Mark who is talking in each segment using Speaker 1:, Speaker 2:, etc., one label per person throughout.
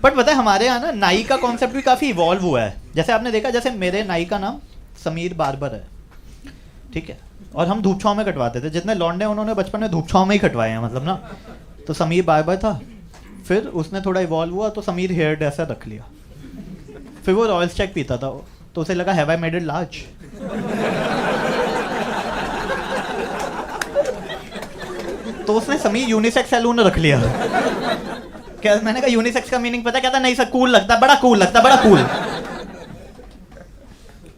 Speaker 1: But पता है हमारे यहाँ ना नाई का कॉन्सेप्ट भी काफी इवॉल्व हुआ है। जैसे आपने देखा, जैसे मेरे नाई का नाम समीर बार्बर है, ठीक है, और हम धूप छांव में कटवाते थे। जितने लौंडे उन्होंने बचपन में धूप छांव में ही कटवाए हैं, मतलब ना। तो समीर बार्बर था, फिर उसने थोड़ा इवॉल्व हुआ तो समीर हेयर ड्रेसर रख लिया। फिर वो रॉयल स्टैग पीता था, तो उसे लगा have I made it large. तो उसने समीर यूनिसेक्स सैलून रख लिया। क्या मैंने कहा यूनिसेक्स का मीनिंग पता क्या था? नहीं सर, कूल लगता है, बड़ा कूल लगता है, बड़ा कूल।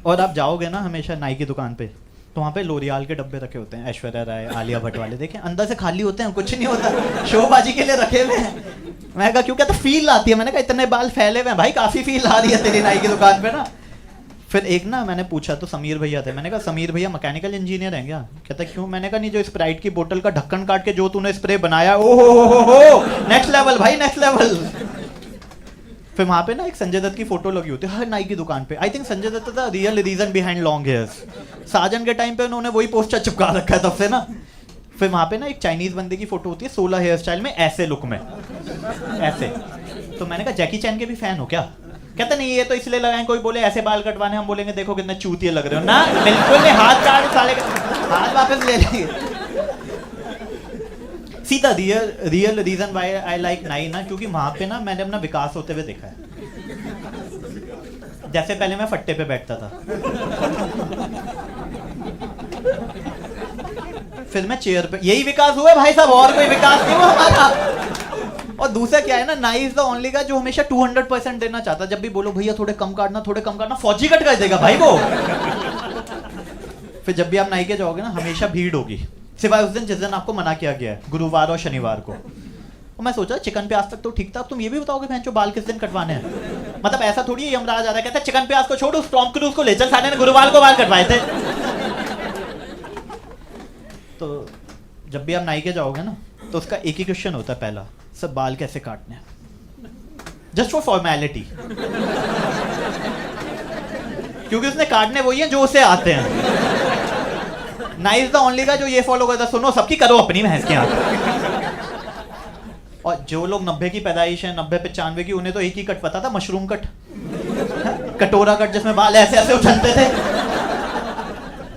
Speaker 1: और आप जाओगे ना हमेशा नाई की दुकान पे, तो वहाँ पे लोरियाल के डब्बे रखे होते हैं, ऐश्वर्या राय, आलिया भट्ट वाले, देखें अंदर से खाली होते हैं, कुछ नहीं होता, शोबाजी के लिए रखे हुए हैं। मैंने कहा क्यों? क्या? तो फील आती है। मैंने कहा इतने बाल फैले हुए हैं भाई, काफी फील आ रही है तेरी नाई की दुकान पे ना। फिर एक ना मैंने पूछा तो समीर भैया थे, मैंने कहा समीर भैया मैकेनिकल इंजीनियर हैं क्या? कहता क्यों? मैंने कहा नहीं, जो स्प्राइट की बोतल का ढक्कन काट के जो तूने स्प्रे बनाया, ओ हो नेक्स्ट लेवल भाई, नेक्स्ट लेवल। फिर वहाँ पे ना एक संजय दत्त की फोटो लगी होती है हर नाई की दुकान पे। आई थिंक संजय दत्त था real reason behind long hairs. Saajan के टाइम पे उन्होंने वही पोस्टर चिपका रखा है तब से ना। फिर वहाँ पे ना एक चाइनीज बंदे की फोटो होती है 16 हेयर स्टाइल में, ऐसे लुक में, ऐसे। तो मैंने कहा जैकी चैन के भी फैन हो क्या? कहते नहीं, ये तो इसलिए लगाए, कोई बोले ऐसे बाल कटवाने, हम बोलेंगे देखो कितने चूतिए लग रहे हो ना। बिल्कुल नहीं, हाथ काट साले, हाथ वापस ले लेंगे। सीधा real reason why I like नाई ना, क्योंकि वहां पे ना मैंने अपना विकास होते हुए देखा है। जैसे पहले मैं फट्टे पे बैठता था, फिर मैं चेयर पे, यही विकास हुआ है भाई साहब, और कोई विकास नहीं हुआ हमारा। और दूसरा क्या है ना, नाई इज द ओनली का जो हमेशा 200% देना चाहता। जब भी बोलो भैया थोड़े कम काटना, थोड़े कम काटना, फौजी कट कर देगा भाई वो। फिर जब भी आप नाई के जाओगे ना, हमेशा भीड़ होगी, सिवाय उस दिन जिस दिन आपको मना किया गया है, गुरुवार और शनिवार को। और मैं सोचा चिकन प्याज तक तो ठीक था, तुम ये भी बताओगे भैंचो बाल किस दिन कटवाने हैं? मतलब ऐसा थोड़ी है यमराज आ रहा है कहता है चिकन प्याज को छोड़, उस टॉम क्रूज को ले चल, साले ने गुरुवार को बाल कटवाए थे। तो जब भी आप नाई के जाओगे ना, तो उसका एक ही क्वेश्चन होता है पहला, सब बाल कैसे काटने हैं, जस्ट फॉर फॉर्मेलिटी, क्योंकि उसने काटने वही है जो उसे आते हैं। नाई इज द ओनली का जो ये फॉलो करता, सुनो सबकी करो अपनी भैंस के यहाँ। और जो लोग 90 की पैदाइश है, 90-95 की, उन्हें तो एक ही कट पता था, मशरूम कट, कटोरा कट, जिसमें बाल ऐसे ऐसे उछलते थे।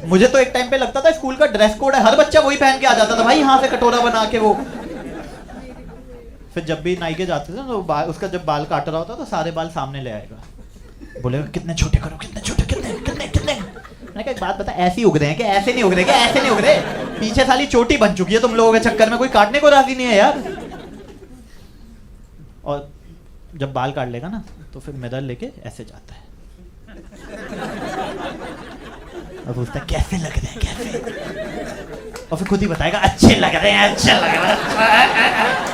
Speaker 1: मुझे तो एक टाइम पे लगता था स्कूल का ड्रेस कोड है, हर बच्चा वही पहन के आ जाता था भाई, यहाँ से कटोरा बना के वो। फिर जब भी नाई के जाते थे तो उसका जब बाल काट रहा होता तो सारे बाल सामने ले आएगा, बोलेगा कितने छोटे करो, कितने छोटे, कितने कितने कितने। मैंने कहा एक बात बता, ऐसे ही उग रहे हैं क्या? ऐसे नहीं उग रहे क्या? ऐसे नहीं उग रहे, पीछे साली चोटी बन चुकी है तुम लोगों के चक्कर में, कोई काटने को राजी नहीं है यार। और जब बाल काट लेगा ना, तो फिर मिरर लेके ऐसे जाता है और पूछता है कैसे लग रहे हैं, कैसे, और फिर खुद ही बताएगा अच्छे लग रहे हैं, अच्छे लग रहे हैं।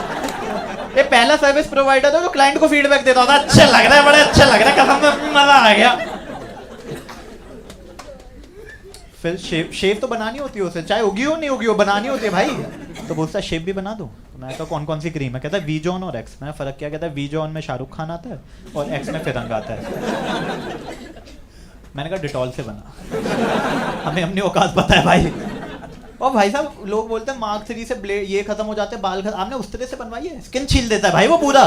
Speaker 1: ये पहला सर्विस प्रोवाइडर था जो क्लाइंट को फीडबैक देता था, अच्छे लग रहे हैं, बड़े अच्छे लग रहे हैं, कसम में मजा आ गया। फिर शेप तो बनानी होती है उसे, चाहे उगी हो नहीं उगी हो, बनानी होती है भाई। तो बोलता शेप भी बना दो। मैं कहा कौन कौन सी क्रीम है? कहता है वी जॉन और एक्स। मैंने फर्क क्या? कहता है वी जॉन में शाहरुख खान आता है और एक्स में फिरंग आता है। मैंने कहा डिटॉल से बना, हमें अपनी औकात पता है भाई। और भाई साहब लोग बोलते हैं मार्क 3 से ब्लेड ये खत्म हो जाते हैं, बाल खत्म, आपने उस तरह से बनवाई है, स्किन छील देता है भाई वो पूरा।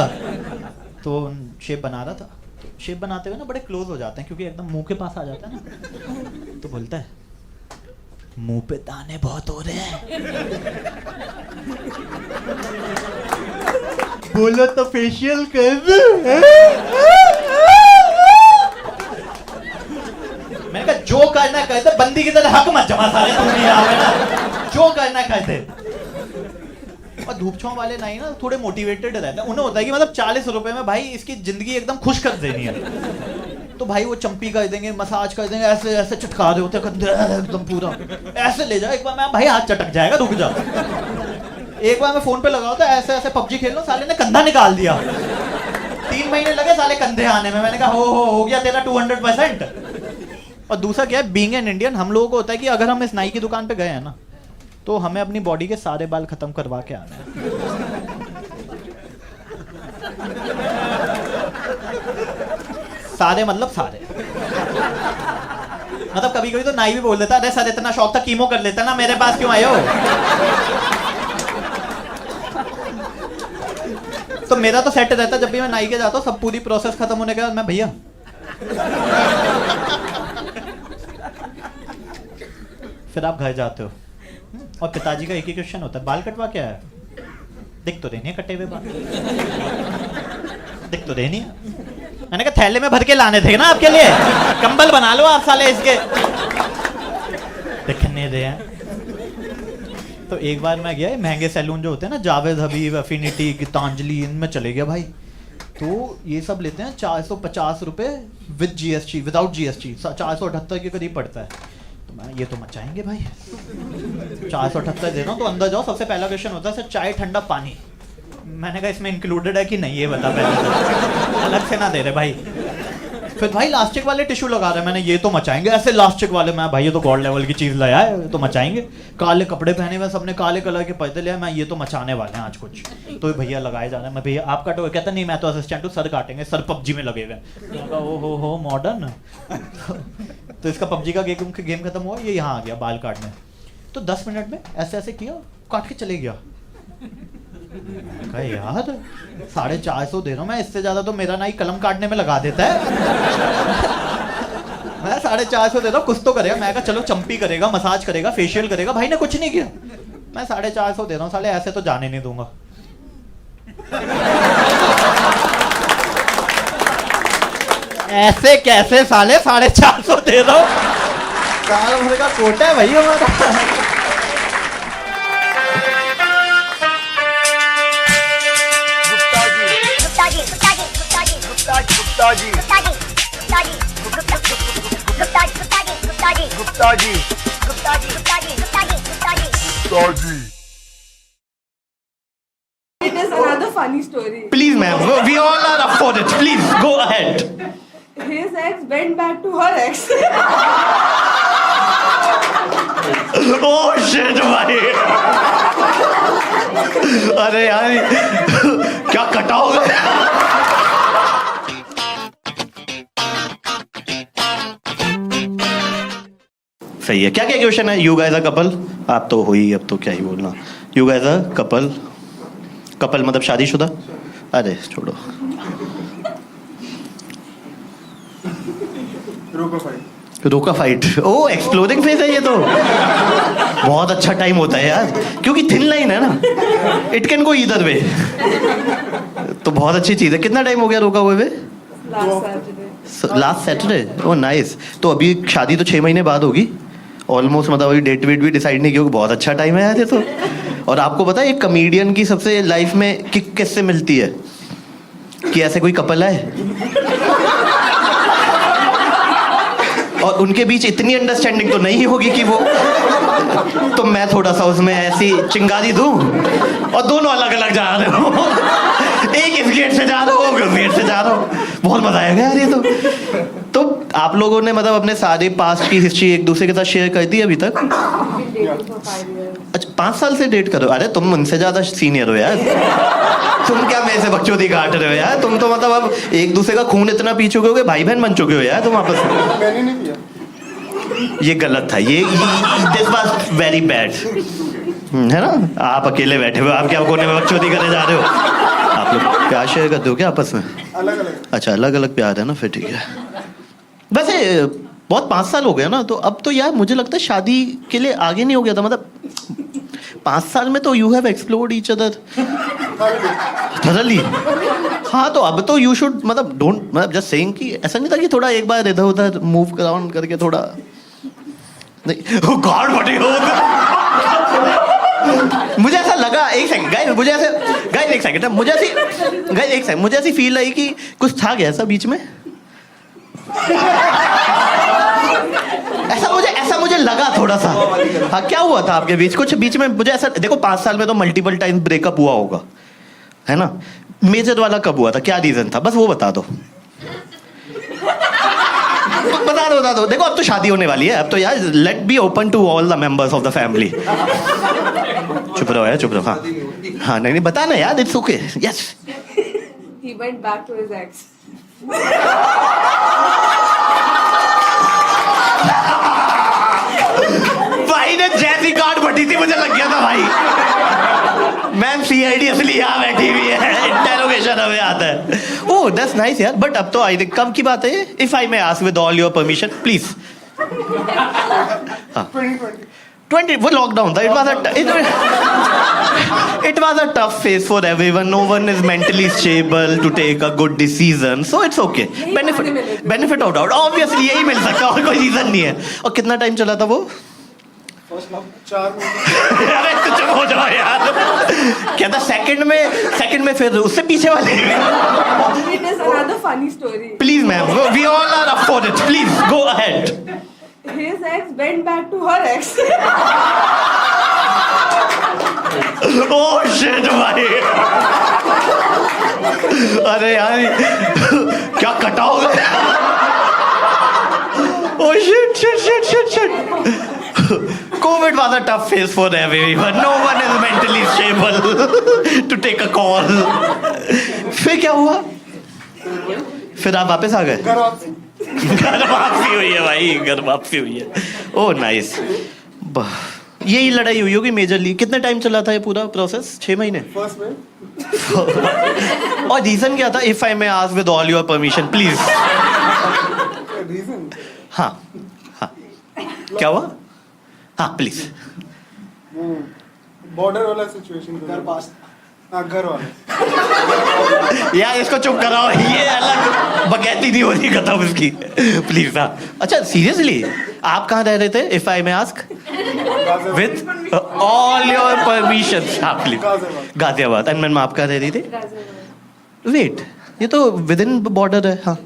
Speaker 1: तो शेप बना रहा था, तो शेप बनाते हुए ना बड़े क्लोज हो जाते हैं, क्योंकि एकदम मुंह के पास आ जाता है ना। तो बोलता है मुंह पे दाने बहुत हो रहे हैं, बोलो तो फेशियल कर दो। मैंने कहा जो करना कर दे, बंदी की तरह हक मत जमा सारे तुम नहीं आओगे ना, जो करना कर दे। और धूप छांव वाले नहीं ना थोड़े मोटिवेटेड रहते हैं, उन्हें होता है कि मतलब 40 रुपए में भाई इसकी जिंदगी एकदम खुश कर देनी है। तो भाई वो चंपी कर देंगे, मसाज कर देंगे, ऐसे ऐसे चटका रहे होते हैं एकदम पूरा, ऐसे ले जाओ एक बार, मैं भाई हाथ चटक जाएगा, रुक जा। एक बार मैं फोन पे लगा होता ऐसे ऐसे पबजी खेल लो, साले ने कंधा निकाल दिया, 3 महीने लगे साले कंधे आने में। मैंने कहा हो गया तेरा 200%। और दूसरा क्या है, बीइंग एन इंडियन हम लोगों को होता है कि अगर हम इस नाई की दुकान पे गए हैं ना, तो हमें अपनी बॉडी के सारे बाल खत्म करवा के आना है। सारे मतलब सारे, मतलब कभी कभी तो नाई भी बोल देता अरे सर इतना शौक था कीमो कर लेता ना, मेरे पास क्यों आए हो। तो मेरा तो सेट रहता है, जब भी मैं नाई के जाता हूँ सब पूरी प्रोसेस खत्म होने के बाद मैं भैया फिर आप घर जाते हो और पिताजी का एक ही क्वेश्चन होता है, बाल कटवा क्या है? दिख तो रही नहीं है कटे हुए बाल, दिख तो रही नहीं है। मैंने कहा थैले में भर के लाने थे ना आपके लिए, कंबल बना लो आप साले इसके, दिख नहीं रहे हैं। तो एक बार मैं गया महंगे सैलून जो होते हैं ना, जावेद हबीब, अफिनिटी, गीतांजलि, इनमें चले गया भाई। तो ये सब लेते हैं 450 रुपये विद GST, विदाउट GST 478 के करीब पड़ता है। तो मैं ये तो मचाएंगे भाई, 478 दे रहा हूँ। तो अंदर जाओ, सबसे पहला क्वेश्चन होता है सर चाय ठंडा पानी। मैंने कहा इसमें इंक्लूडेड है कि नहीं ये बता पहले, अलग से ना दे रहे भाई। फिर भाई लास्टिक वाले टिश्यू लगा रहे, मैंने ये तो मचाएंगे ऐसे लास्टिक वाले। मैं भाई ये तो गॉड लेवल की चीज लाया है, तो मचाएंगे। काले कपड़े पहने हुए सबने, काले कलर के पर्दे लिया, मैं ये तो मचाने वाले हैं आज कुछ। तो भैया लगाए जा रहे हैं, मैं भैया आप काटोगे? कहता नहीं मैं तो असिस्टेंट हूँ, सर काटेंगे, सर PUBG में लगे हुए। ओ हो मॉडर्न। तो इसका PUBG का गेम खत्म हुआ, ये यहाँ आ गया बाल काटने। तो 10 मिनट में ऐसे ऐसे किया, काट के चले गया। यार 450 दे रहा हूँ मैं, इससे ज्यादा तो मेरा नाई कलम काटने में लगा देता है। मैं 450 दे रहा हूँ, कुछ तो करेगा। मैं कहा चलो चंपी करेगा, मसाज करेगा, फेशियल करेगा। भाई ने कुछ नहीं किया। मैं 450 दे रहा हूँ, साले ऐसे तो जाने नहीं दूंगा। ऐसे कैसे साले 450 दे रहा हूँ? साल भर का कोटा है भाई हमारा।
Speaker 2: It is another funny story.
Speaker 1: Please ma'am, we all are up for it. Please go ahead.
Speaker 2: His ex went back to her ex.
Speaker 1: Oh shit भाई। अरे यार क्या कटा होगा। सही है। क्या क्या क्वेश्चन है? यू गाइस अ कपल, आप तो हो ही, अब तो क्या ही बोलना। You guys a couple, couple मतलब शादीशुदा? अरे छोड़ो। रोका फाइट। ओ एक्सप्लोरिंग फेज है ये तो। बहुत अच्छा टाइम होता है यार, क्योंकि थिन लाइन है ना, it can go either way. तो बहुत अच्छी चीज है। कितना टाइम हो गया रोका हुए? Last Saturday. Oh nice. तो अभी शादी तो 6 महीने बाद होगी ऑलमोस्ट, मतलब अभी डेट वेट भी डिसाइड नहीं किया। बहुत अच्छा टाइम है यार ये तो। और आपको पता है एक कमेडियन की सबसे लाइफ में किक किससे मिलती है? कि ऐसे कोई कपल है और उनके बीच इतनी अंडरस्टैंडिंग तो नहीं होगी कि वो, तो मैं थोड़ा सा उसमें ऐसी चिंगारी दूं और दोनों अलग अलग जा रहे हो। एक इस गेट से जा रहा हो, उस गेट से जा रहा हो। बहुत मजा आएगा यार ये तो आप लोगों ने मतलब अपने सारे पास्ट की हिस्ट्री एक दूसरे के साथ शेयर कर दी अभी तक? अच्छा 5 साल से डेट करो? अरे तुम उनसे ज्यादा सीनियर हो यार। तुम क्या मेरे से बकचोदी काट रहे हो यार? तुम तो मतलब अब एक दूसरे का खून इतना पी चुके हो, भाई बहन बन चुके हो यार तुम आपस में।
Speaker 3: मैंने नहीं किया।
Speaker 1: ये गलत था, ये दिस वाज वेरी बैड, है ना? आप अकेले बैठे हुए, आप क्या कोने में बकचोदी करने जा रहे हो? आप लोग प्यार शेयर करते हो क्या आपस में?
Speaker 3: अलग अलग।
Speaker 1: अच्छा अलग अलग प्यार है ना, फिर ठीक है। वैसे बहुत 5 साल हो गया ना, तो अब तो यार मुझे लगता है शादी के लिए आगे नहीं हो गया था। मतलब 5 साल में तो you have explored each other thoroughly. हाँ तो अब तो यू शुड मतलब डोंट, मतलब जस्ट सेइंग कि ऐसा नहीं था कि थोड़ा एक बार इधर उधर मूव अराउंड करके थोड़ा नहीं। ओ गॉड व्हाट यू। मुझे ऐसा लगा, एक सेकंड गाइस, मुझे ऐसे गाइस एक सेकंड, मुझे ऐसी गाइस एक सेकंड, मुझे ऐसी फील आई कि कुछ था क्या ऐसा बीच में? ऐसा मुझे लगा थोड़ा सा। हाँ क्या हुआ था आपके बीच? कुछ बीच में मुझे ऐसा, देखो 5 साल में तो मल्टीपल टाइम ब्रेकअप हुआ होगा, है ना? मेजर वाला कब हुआ था? क्या रीजन था? बस वो बता दो। बता दो। देखो अब तो शादी होने वाली है, अब तो यार let be open to all the members of the family. चुप रहो यार, चुप रहो। हाँ नहीं बताना यार, it's okay. Yes
Speaker 2: He went back to his ex.
Speaker 1: भाई ने जैसी कार्ड फटी थी मुझे लग गया था भाई। मैम CID असली यहाँ बैठी हुई है, इंटेरोगेशन
Speaker 4: Oh, that's nice यार. But अब तो आई थिंक कब की बात है ये? If I may ask with all your permission, please. 20 वो लॉकडाउन था. It was a tough phase for everyone. No one is mentally stable to take a good decision, so it's okay. Benefit of doubt. Obviously यही मिल सकता है और कोई reason नहीं है. और कितना टाइम चला था वो?
Speaker 3: फर्स्ट लॉक 4 महीने.
Speaker 4: अरे तो चुप हो जाओ यार. क्या था सेकंड में फिर उससे पीछे वाले.
Speaker 2: It is another funny story.
Speaker 4: Please ma'am, we all are up for it. Please go ahead.
Speaker 2: His ex went back to her ex.
Speaker 4: Oh shit भाई. अरे यार क्या कटाओ. Oh shit. COVID was a tough phase for everyone. No one is mentally stable to take a call. फिर क्या हुआ? फिर आप वापस आ गए?
Speaker 3: घर वापसी.
Speaker 4: घर वापसी हुई है भाई. घर वापसी हुई है. Oh nice. यही लड़ाई हुई होगी मेजरली. कितने टाइम चला था ये पूरा प्रोसेस? 6 महीने.
Speaker 3: फर्स्ट में
Speaker 4: और रीजन क्या था? If I may ask with all your permission please.
Speaker 3: Reason
Speaker 4: हाँ क्या हुआ? हाँ प्लीज.
Speaker 3: बॉर्डर वाला सिचुएशन. घर पास. हाँ घर वाला.
Speaker 4: यार इसको चुप कराओ. ये अलग बकैती नहीं हो रही खत्म इसकी. प्लीज. हाँ अच्छा सीरियसली आप कहाँ रह रहे थे? If I may ask with all your permission. हाँ प्लीज. गाजियाबाद. एंड मैम आप कहाँ रह रही थी? वेट ये तो विद इन बॉर्डर है. हाँ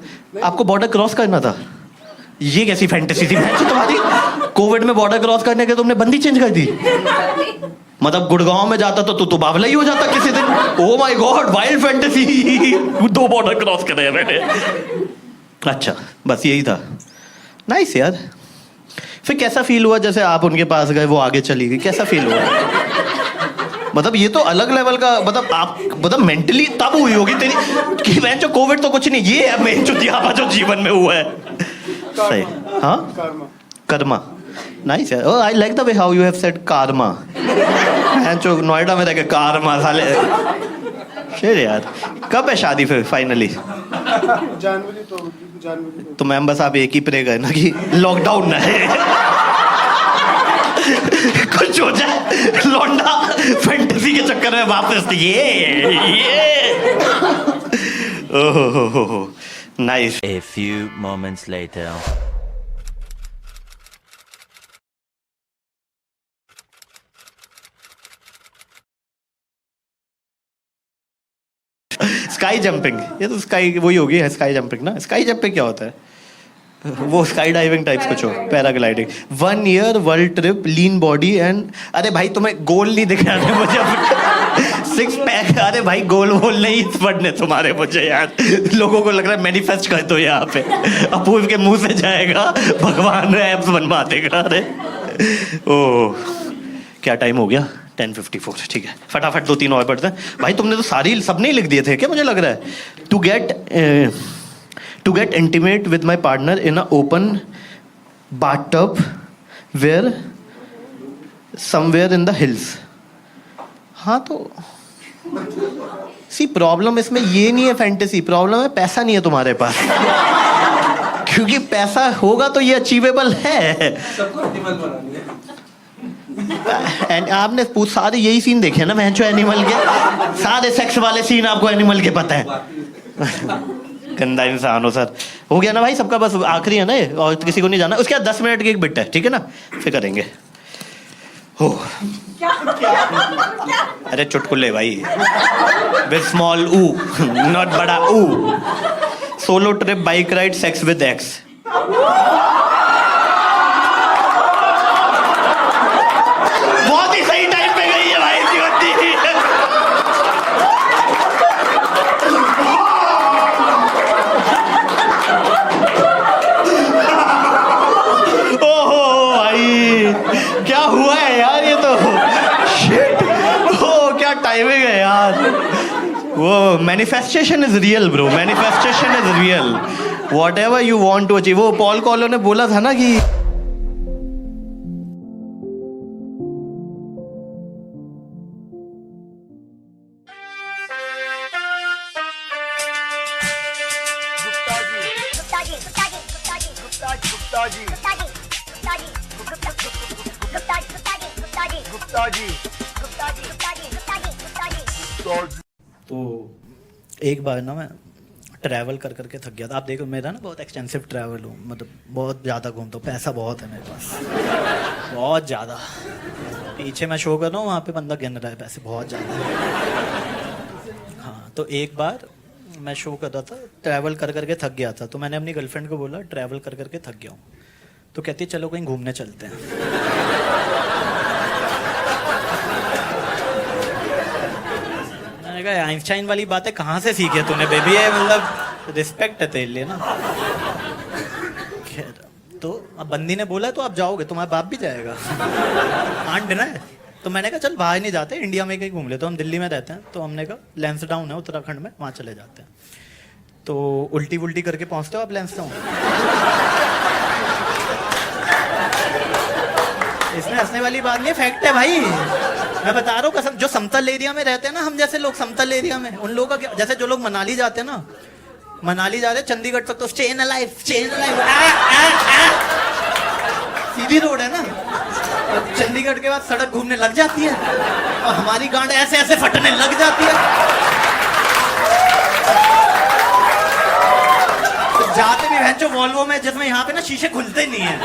Speaker 4: आपको बॉर्डर क्रॉस करना था. ये कैसी फैंटेसी थी तुम्हारी? कोविड में बॉर्डर क्रॉस करने के तुमने बंदी चेंज कर दी. मतलब गुड़गांव में जाता तो बावला ही हो जाता किसी दिन. ओ my God wild fantasy. 2 border cross करे मैंने. अच्छा बस यही था. नाइस यार. फिर कैसा फील हुआ जैसे आप उनके पास गए वो आगे चली गई? कैसा फील हुआ? मतलब ये तो अलग लेवल का. मतलब आप मेंटली तब हुई होगी तेरी कि मैं जो कोविड तो कुछ नहीं. ये है मैं जो दिया जो जीवन में हुआ है. सही. हाँ कर्मा. नाइस है. Oh I like the way how you have said karma. मैं जो नोएडा में रह के कार्मा साले. शेर यार. कब है शादी फिर फाइनली?
Speaker 3: जनवरी.
Speaker 4: तो मैम बस आप एक ही प्रे करें ना कि लॉकडाउन ना है. कुछ हो जाए लौंडा फैंटेसी के चक्कर में वापस. ये oh nice.
Speaker 5: A few moments later.
Speaker 4: Sky jumping. ये तो स्काई वही होगी है. स्काई जंपिंग ना. स्काई जंपिंग क्या होता है? वो स्काई डाइविंग टाइप्स कुछ हो. Paragliding. 1 year world trip lean body and. अरे भाई तुम्हें गोल नहीं दिख रहा है मुझे. 6 पैक. अरे भाई गोल वोल नहीं पढ़ने तुम्हारे मुझे यार. लोगों को लग रहा है मैनिफेस्ट कर दो यहाँ पे. अपूर्व के मुंह से जाएगा भगवान एप्स बनवा देगा. अरे ओह क्या टाइम हो गया? 10:54. ठीक है फटाफट 2-3 और पढ़ते हैं. भाई तुमने तो सारी सबने लिख दिए थे क्या? मुझे लग रहा है. To get intimate with my partner in a open bathtub where somewhere in the hills. हाँ तो सी प्रॉब्लम इसमें ये नहीं है फैंटेसी. प्रॉब्लम है पैसा नहीं है तुम्हारे पास. क्योंकि पैसा होगा तो ये अचीवेबल है. एंड आपने सारे यही सीन देखे ना. मैं जो एनिमल के सारे सेक्स वाले सीन आपको एनिमल के पता है. गंदा इंसान हो सर. हो गया ना भाई सबका. बस आखिरी है ना ये और किसी को नहीं जाना. उसके बाद 10 मिनट की एक बिट है. ठीक है ना. फिर करेंगे. हो अरे चुटकुले भाई विद स्मॉल ऊ नॉट बड़ा ऊ. Solo trip bike ride sex with x. बहुत ही सही टाइम पे गई है भाई जीवंती. ओहो भाई क्या हुआ है यार? ये तो शिट. ओ क्या टाइमिंग है यार. वो manifestation is real bro. Manifestation is real. Whatever you want to achieve. वो पॉल कॉलो ने बोला था ना कि
Speaker 1: तो एक बार ना मैं ट्रैवल कर करके थक गया था। आप देखो मेरा ना बहुत एक्सटेंसिव ट्रैवल हूँ, मतलब बहुत ज़्यादा घूमता हूँ, पैसा बहुत है मेरे पास, बहुत ज़्यादा। पीछे मैं शो कर रहा हूँ, वहाँ पे बंदा गिन रहा है पैसे बहुत ज़्यादा। हाँ, तो एक बार मैं शो कर रहा था, ट्रैवल कर करके थक गया था, तो मैंने अपनी गर्लफ्रेंड को बोला ट्रैवल कर करके थक गया हूँ, तो कहती चलो कहीं घूमने चलते हैं। मैंने कहा आइंस्टाइन वाली बातें कहाँ से सीखी है तूने बेबी, है मतलब रिस्पेक्ट है तेरे लिए ना। खैर, तो अब बंदी ने बोला तो आप जाओगे, तुम्हारा बाप भी जाएगा, आंट ना है। तो मैंने कहा चल बाहर नहीं जाते, इंडिया में कहीं घूम ले। तो हम दिल्ली में रहते हैं, तो हमने कहा लैंसडाउन है उत्तराखंड में, वहाँ चले जाते हैं। तो उल्टी वुल्टी करके पहुँचते हो आप लैंसडाउन? इसमें हंसने वाली बात नहीं है, फैक्ट है भाई, मैं बता रहा हूँ कसम। जो समतल एरिया में रहते हैं ना, हम जैसे लोग समतल एरिया में, उन लोगों का क्या, जैसे जो लोग मनाली जाते हैं ना, मनाली जा रहे हैं चंडीगढ़ तक तो stay in life, stay in life, Sidhi road है ना, तो चंडीगढ़ के बाद सड़क घूमने लग जाती है और हमारी गांड ऐसे ऐसे फटने लग जाती है। तो जाते भी भैंचो वॉल्वो में, जिसमें यहाँ पे ना शीशे खुलते नहीं है,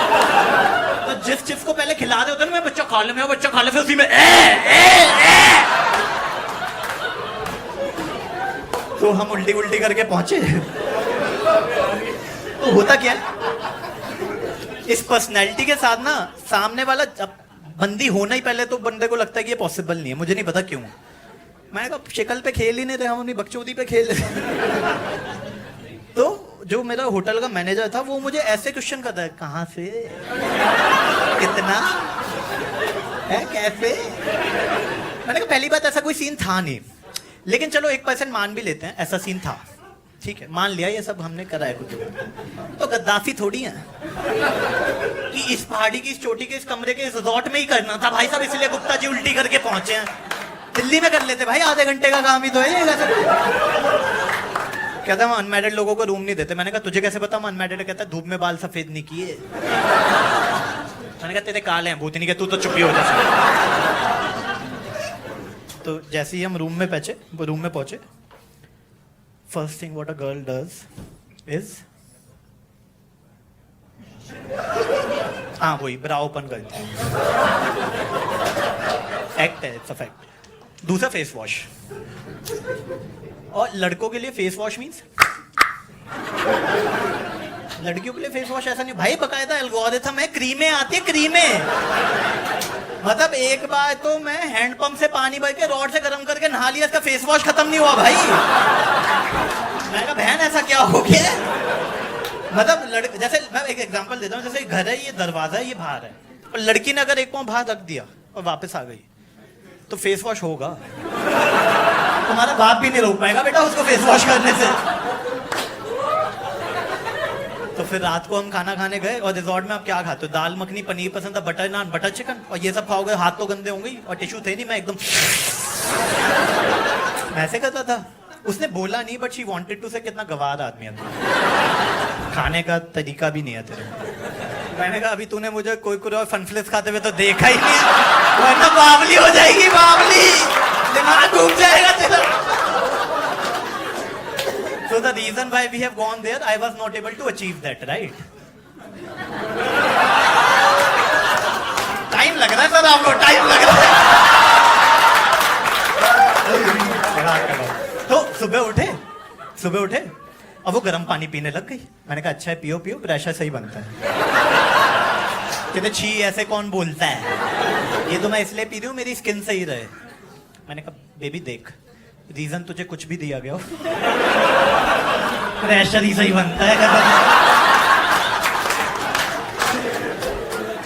Speaker 1: तो जिस चिप्स को पहले खिला रहे होते हैं ना, मैं बच्चा खा ले, मैं बच्चा खा ले, फिर उसी में तो हम उल्टी उल्टी करके पहुंचे। तो होता क्या है, इस पर्सनैलिटी के साथ ना सामने वाला जब बंदी होना ही पहले तो बंदे को लगता है कि ये पॉसिबल नहीं है, मुझे नहीं पता क्यों। मैं कहा शक्ल पे खेल ही नहीं रहे हम, अपनी बकचोदी पे खेल रहे। तो जो मेरा होटल का मैनेजर था वो मुझे ऐसे क्वेश्चन करता है, कहाँ से, कितना है, कैसे। मैंने कहा पहली बात ऐसा कोई सीन था नहीं, लेकिन चलो 1% मान भी लेते हैं ऐसा सीन था, ठीक है, मान लिया ये सब हमने करा है कुछ। तो गद्दाफी थोड़ी है कि इस पहाड़ी की, इस चोटी के, इस कमरे के, इस रिजॉर्ट में ही करना था भाई साहब, इसलिए गुप्ता जी उल्टी करके पहुंचे हैं। दिल्ली में कर लेते भाई, आधे घंटे का काम ही तो है। कहता है अनमैरिड लोगों को रूम नहीं देते। मैंने कहा तुझे कैसे पता हम अनमैरिड? कहता है धूप में बाल सफेद नहीं किए। मैंने कहा तेरे काले हैं भूतनी के, तू तो चुप हो जा। तो जैसे ही हम रूम में पहुंचे, first thing what a girl does is, हाँ वही ब्रा ओपन करती है, एक्ट है, इट्स अ फैक्ट। दूसरा फेस वॉश, और लड़कों के लिए फेस वॉश मींस, लड़कियों के लिए फेस वॉश ऐसा नहीं भाई, बकायदा एल्गोरिथम है, क्रीमें आती है, क्रीमें। मतलब एक बार तो मैं हैंडपंप से पानी भर के रॉड से गर्म करके नहा लिया, इसका फेस वॉश खत्म नहीं हुआ भाई। मैं कहा बहन ऐसा क्या हो गया? मतलब जैसे मैं एक एग्जांपल देता हूँ, जैसे घर है, ये दरवाजा है, ये बाहर है, और लड़की ने अगर एक पाँव बाहर रख दिया और वापस आ गई तो फेस वॉश होगा? तुम्हारा बाप भी नहीं रोक पाएगा बेटा उसको फेस वॉश करने से। तो फिर रात को हम खाना खाने गए, और रिजॉर्ट में आप क्या खाते हो? दाल मखनी, पनीर पसंद था, बटर नान, बटर चिकन, और ये सब खाओगे, हाथ तो गंदे होंगे, और टिश्यू थे नहीं, मैं एकदम ऐसे करता था। उसने बोला नहीं, बट शी वांटेड टू से कितना गवार आदमी है, खाने का तरीका भी नहीं है तेरे। मैंने कहा अभी तूने मुझे कोई और फनफ्लिप्स खाते हुए तो देखा ही नहीं, वरना बावली हो जाएगी, बावली, दिमाग घूम जाएगा तेरा। So the reason why we have gone there, I was not able to achieve that, right? Time लग रहा है सर आपको, टाइम लग रहा है। तो सुबह उठे और वो गर्म पानी पीने लग गई। मैंने कहा अच्छा है, पियो पियो, प्रेशर सही बनता है। कहते छी ऐसे कौन बोलता है, ये तो मैं इसलिए पी रही हूँ मेरी स्किन सही रहे। मैंने कहा बेबी देख, रीजन तुझे कुछ भी दिया गया हो, प्रेशर ही सही बनता है।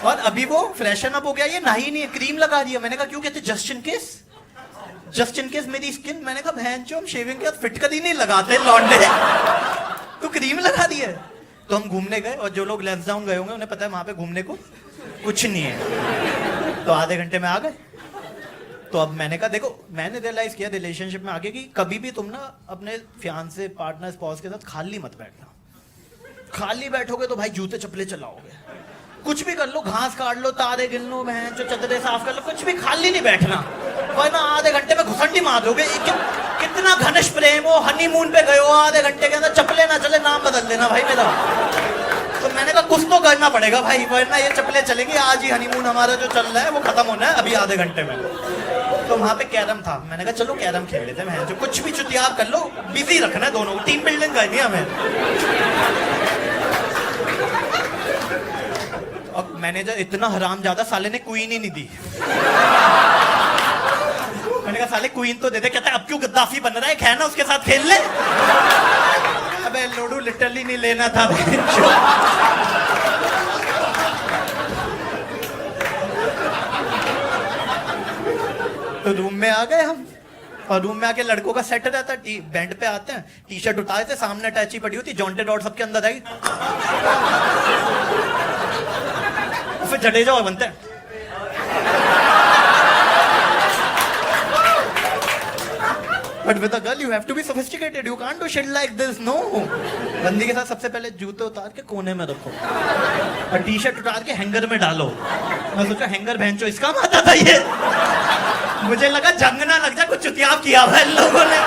Speaker 1: और अभी वो फ्रेशन अप हो गया, ये नहा ही नहीं है, क्रीम लगा दिया। मैंने कहा क्यों? कहते जस्ट इन केस मेरी स्किन। मैंने कहा बहन चो, हम शेविंग के बाद फिटकर ही नहीं लगाते लौंडे, तो क्रीम लगा दी है। तो हम घूमने गए, और जो लोग लैंसडाउन गए होंगे उन्हें पता है वहां पे घूमने को कुछ नहीं है। तो आधे घंटे में आ गए। तो अब मैंने कहा देखो, मैंने रियलाइज किया रिलेशनशिप में आगे कि कभी भी तुम ना अपने फियांसे, पार्टनर, स्पाउस के साथ खाली मत बैठना। खाली बैठोगे तो भाई जूते चप्पले चलाओगे, कुछ भी कर लो, घास काट लो, तारे गिन लो, बहन जो चदरे साफ कर लो, कुछ भी, खाली नहीं बैठना, वरना आधे घंटे में घुसंडी मार दोगे। कितना घनिष्ठ प्रेम हो, हनीमून पे गए हो, आधे घंटे के अंदर चप्पले ना चले नाम बदल देना भाई मेरा। तो मैंने कहा कुछ तो करना पड़ेगा भाई, वरना ये चप्पले चलेंगे। आज ही हनीमून हमारा जो चल रहा है वो खत्म होना है अभी आधे घंटे में। तो वहां पे कैरम था, मैंने कहा चलो कैरम खेल लेते हैं, जो कुछ भी चुतियाब कर लो, बिजी रखना है दोनों को, टीम बिल्डिंग करनी है हमें। अब मैनेजर इतना हरामजादा, साले ने क्वीन ही नहीं दी। मैंने कहा साले क्वीन तो दे दे, कहता है अब क्यों गद्दाफी बन रहा है, है ना उसके साथ खेल ले। अबे लूडो लिटरली नहीं लेना था। तो रूम में आ गए हम, और रूम में आके लड़कों का सेट रहता है, बेड पे आते हैं, टी शर्ट उतारे थे, सामने अटैची पड़ी होती, जॉन्टेड डॉट सबके अंदर आई, फिर जडेजा बनते हैं। But with a girl you have to be sophisticated. You can't do shit like this, no. बंदी के साथ सबसे पहले जूते उतार के कोने में रखो और टी शर्ट उतार के हैंगर में डालो। मैं सोचा हैंगर भैंचो इसका माता था ये, मुझे लगा जंग ना लग जाए, कुछ चुतियाब किया हुआ इन लोगों ने।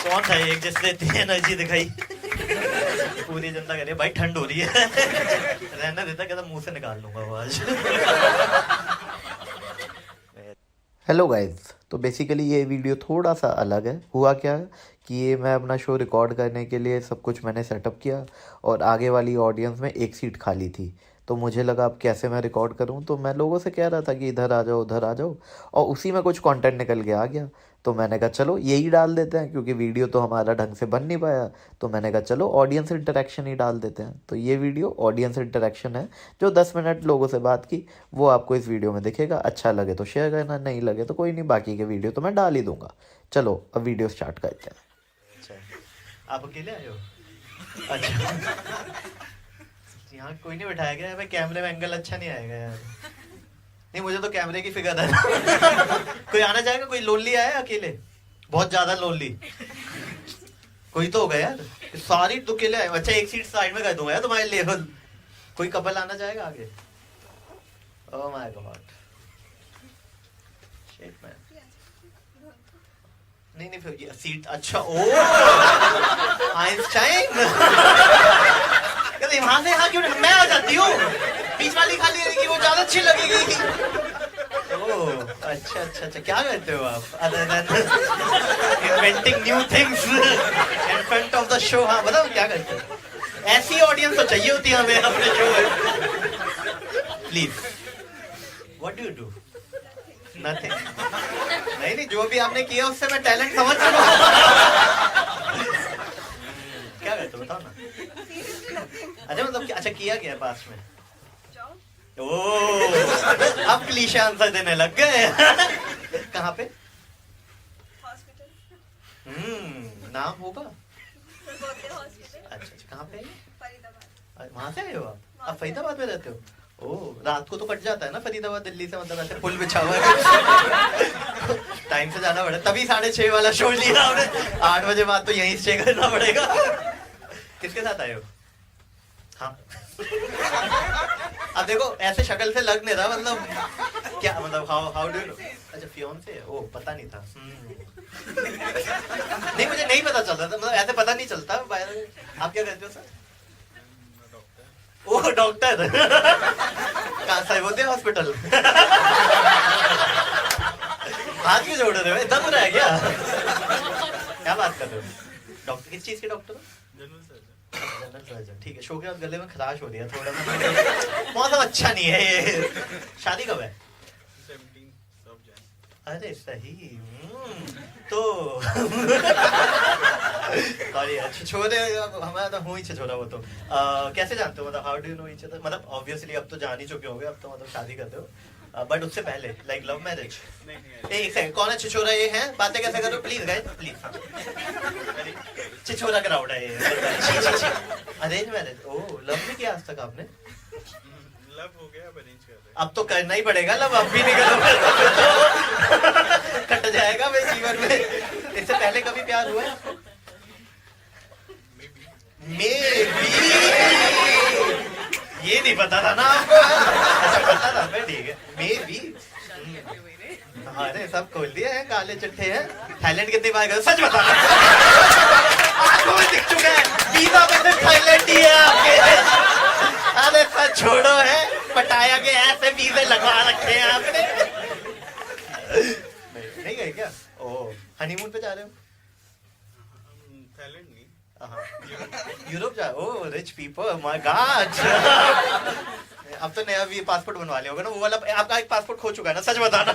Speaker 1: कौन था एक जिसने इतनी एनर्जी दिखाई? पूरी जनता कह रही है भाई ठंड हो रही है। रहना देता, कहता मुंह से निकाल लूंगा आवाज।
Speaker 6: हेलो गाइज, तो बेसिकली ये वीडियो थोड़ा सा अलग है। हुआ क्या कि ये मैं अपना शो रिकॉर्ड करने के लिए सब कुछ मैंने सेटअप किया और आगे वाली ऑडियंस में एक सीट खाली थी, तो मुझे लगा अब कैसे मैं रिकॉर्ड करूं। तो मैं लोगों से कह रहा था कि इधर आ जाओ उधर आ जाओ, और उसी में कुछ कंटेंट निकल के आ गया। तो मैंने कहा चलो यही डाल देते हैं, क्योंकि वीडियो तो हमारा ढंग से बन नहीं पाया। तो मैंने कहा चलो ऑडियंस इंटरेक्शन ही डाल देते हैं। तो ये वीडियो ऑडियंस इंटरेक्शन है, जो 10 मिनट लोगों से बात की वो आपको इस वीडियो में दिखेगा। अच्छा लगे तो शेयर करना, नहीं लगे तो कोई नहीं, बाकी के वीडियो तो मैं डाल ही दूंगा। चलो अब वीडियो स्टार्ट करते हैं।
Speaker 1: अच्छा आप अकेले आए हो? अच्छा यहाँ कोई नहीं बैठाया गया है, कैमरे में एंगल अच्छा नहीं आएगा यार। नहीं मुझे तो कैमरे की फिक्र है। कोई आना चाहेगा? कोई लोनली आया अकेले? बहुत ज्यादा लोनली कोई तो होगा यार, सारी तो अकेले आए। अच्छा एक सीट साइड में कर दूंगा यार तुम्हारे लेवल। कोई कपल आना चाहेगा आगे? Oh my God, shit man. नहीं फिर ये सीट, अच्छा ओ आइंस्टाइन। वहां से यहाँ क्यों नहीं, मैं आ जाती हूँ, बीच वाली खाली रहेगी, वो ज्यादा अच्छी लगेगी। ओह अच्छा क्या करते हो आप other than inventing new things in front of the show? हाँ बताओ क्या करते हो? ऐसी ऑडियंस तो चाहिए होती है हमें अपने शो में। Please what do you do? Nothing. नहीं जो भी आपने किया उससे मैं टैलेंट समझ चुका हूँ। क्या करते हो बताओ ना। अच्छा मतलब अच्छा किया क्या है पास में? ओह अब क्लीशे आंसर देने लग गए। कहाँ पे? नाम होगा? अच्छा कहाँ पे? वहां से आए हो आप फरीदाबाद में रहते हो? ओह रात को तो कट जाता है ना फरीदाबाद दिल्ली से, मतलब ऐसे पुल बिछा हुआ है। टाइम से जाना पड़ेगा, तभी 6:30 वाला शो लिया हमने। 8 बजे बाद तो यहीं स्टे करना पड़ेगा। किसके साथ आए हो? हाँ अब देखो ऐसे शक्ल से लग नहीं रहा, मतलब क्या मतलब हाउ डू यू नो? अच्छा फियोंसे? ओ पता नहीं था। नहीं मुझे नहीं पता चलता था, मतलब ऐसे पता नहीं चलता। आप क्या करते हो सर? ओ डॉक्टर। कहाँ सर्वोदय हॉस्पिटल? हाथ क्यों जोड़ रहे हो, दम रहा है क्या? क्या बात कर रहे हो? डॉक्टर किस चीज के डॉक्टर हो? General surgeon. ठीक है, शो के बाद गले में खराश हो रही है थोड़ा, मौसम अच्छा नहीं है ये। शादी कब है? 17 अरे सही। तो
Speaker 4: सॉरी छिछोरे हमारा तो हूँ ही छिछोरा वो तो कैसे जानते हो मतलब how do you know each other मतलब ऑब्वियसली अब तो जान ही चुके होंगे अब तो मतलब शादी करते हो बट उससे पहले लाइक लव मैरिज एक सेकंड कौन है छिछोरा ये है बातें कैसे करो प्लीज गाइस प्लीज छिछोरा क्राउड है ये अरेंज मैरिज ओह लव भी किया आज तक आपने
Speaker 3: लव हो गया अब अरेंज कर रहे
Speaker 4: अब तो करना ही पड़ेगा लब अब भी नहीं करोगे कट जाएगा मेरे जीवन में इससे पहले कभी प्यार हुआ है आपको Maybe. ये नहीं पता था ना आपको अच्छा पता था मैं ठीक है Maybe. अरे सब खोल दिए हैं काले चिट्ठे हैं थाईलैंड कितनी बार गए सच बता आपको भी दिख चुका है वीजा पे सिर्फ थाईलैंड ही है आपके अरे सच छोड़ो है पटाया के ऐसे वीजे लगवा रखे हैं आपने नहीं गए क्या ओ हनीमून पे जा रहे हो
Speaker 3: थाईलैंड नहीं
Speaker 4: यूरोप जा ओ रिच पीपल माय गॉड अब तो नया भी पासपोर्ट बनवा लिया होगा ना वो वाला आपका एक पासपोर्ट खो चुका है ना सच बताना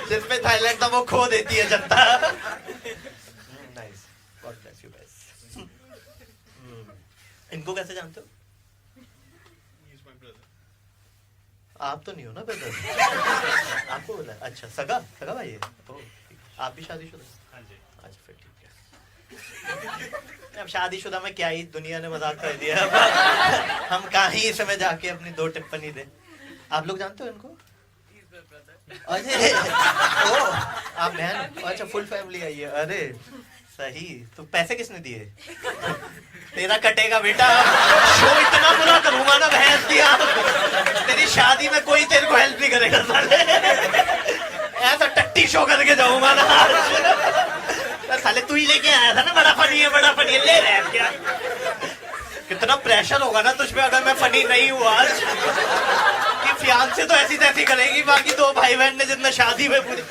Speaker 4: जिसमें थाईलैंड था वो खो देती है जनता nice God bless you guys इनको कैसे जानते हो आप तो नहीं हो ना ब्रदर आपको बोला अच्छा सगा सगा भाई है ओ आप भी शादीशुदा हाँ जी अच्छा फिर ठीक है अब शादीशुदा में क्या ही दुनिया ने मजाक कर दिया हम कहाँ ही समय जाके अपनी 2 टिप्पणी दे आप लोग जानते हो इनको अरे ओ आप बहन अच्छा फुल फैमिली आई है अरे सही तो पैसे किसने दिए तेरा कटेगा बेटा शो इतना बुरा करूंगा ना भैंस दिया तेरी शादी में कोई तेरे को हेल्प नहीं करेगा साले ऐसा टट्टी शो करके जाऊंगा ना साले तू ही लेके आया था ना बड़ा फनी है ले रहे हैं क्या कितना प्रेशर होगा ना तुझ पे अगर मैं फनी नहीं हुआ आज कि फियांसे तो ऐसी तैसी करेगी बाकी 2 भाई बहन ने जितना शादी में पूरी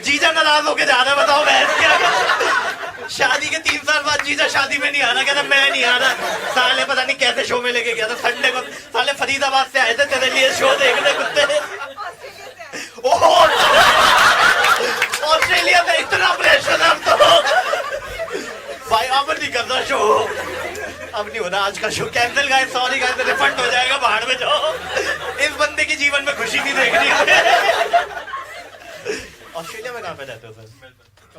Speaker 4: जीजा नाराज होके जा रहा है बताओ भैंस क्या शादी के 3 साल बाद जीजा शादी में नहीं आ रहा कहता मैं नहीं आ रहा साले पता नहीं कैसे शो में लेके गया था संडे को साले फरीदाबाद से आए थे तेरे लिए शो देखने कुत्ते ऑस्ट्रेलिया में इतना प्रेशर है अब तो भाई अब नहीं करना शो अब नहीं होना आज का show cancel guys sorry guys refund हो जाएगा बाहर में जाओ इस बंदे की जीवन में खुशी नहीं देख रही है ऑस्ट्रेलिया में कहाँ पे रहते हो सर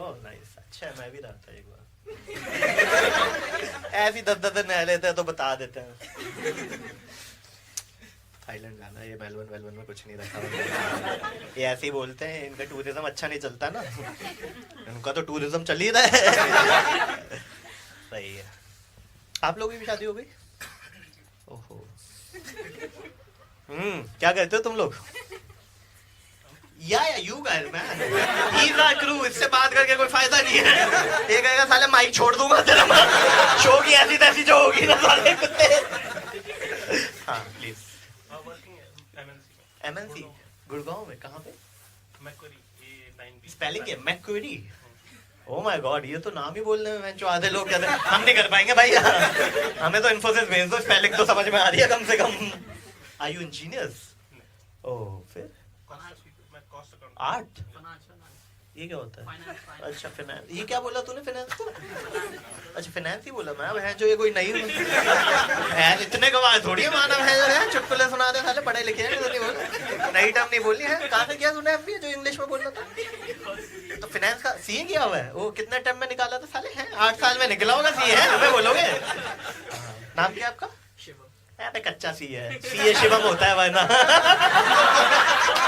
Speaker 4: ओह नाइस अच्छा है मैं भी रहा था एक बार ऐसी 10 दिन रह लेते हैं तो बता देते हैं थाईलैंड जाना ये मेलबर्न में कुछ नहीं रखा ये ऐसे ही बोलते हैं इनका टूरिज्म अच्छा नहीं चलता ना इनका तो टूरिज्म चल ही रहा है सही है आप लोगों की भी शादी हो गई ओहो क्या कहते हो तुम लोग या you guys man he is our crew इससे बात करके कोई फायदा नहीं है ये कहेगा साले माइक छोड़ दूंगा तेरा शो की ऐसी तैसी जो होगी ना साले कुत्ते हाँ प्लीज एमएनसी गुड़गांव में कहाँ पे स्पेलिंग है मैक्वेरी ओह माय गॉड ये तो नाम ही बोलने में जो आधे लोग कहते हैं हम नहीं कर पाएंगे भाई हमें तो इन्फोसिस भेज दो स्पेलिंग तो समझ में आ रही है कम से कम आर यू इंजीनियर्स ओह फिर आर्ट ये क्या होता है अच्छा फाइनेंस ये क्या बोला तूने फाइनेंस को अच्छा फाइनेंस ही बोला मैं है जो ये कोई नई है इतने गवाह थोड़ी है मानव है जो है चुटकुले सुना दे साले पढ़े लिखे हैं नहीं बोला नई टर्म नहीं बोली है कहाँ से किया तूने एमबीए जो इंग्लिश में बोलना था तो फाइनेंस का सीए किया हुआ है वो कितने टर्म में निकाला था साले हैं 8 साल में निकला होगा सीए है हमें बोलोगे नाम क्या आपका अबे कच्चा सी है सीए शिवम होता है वरना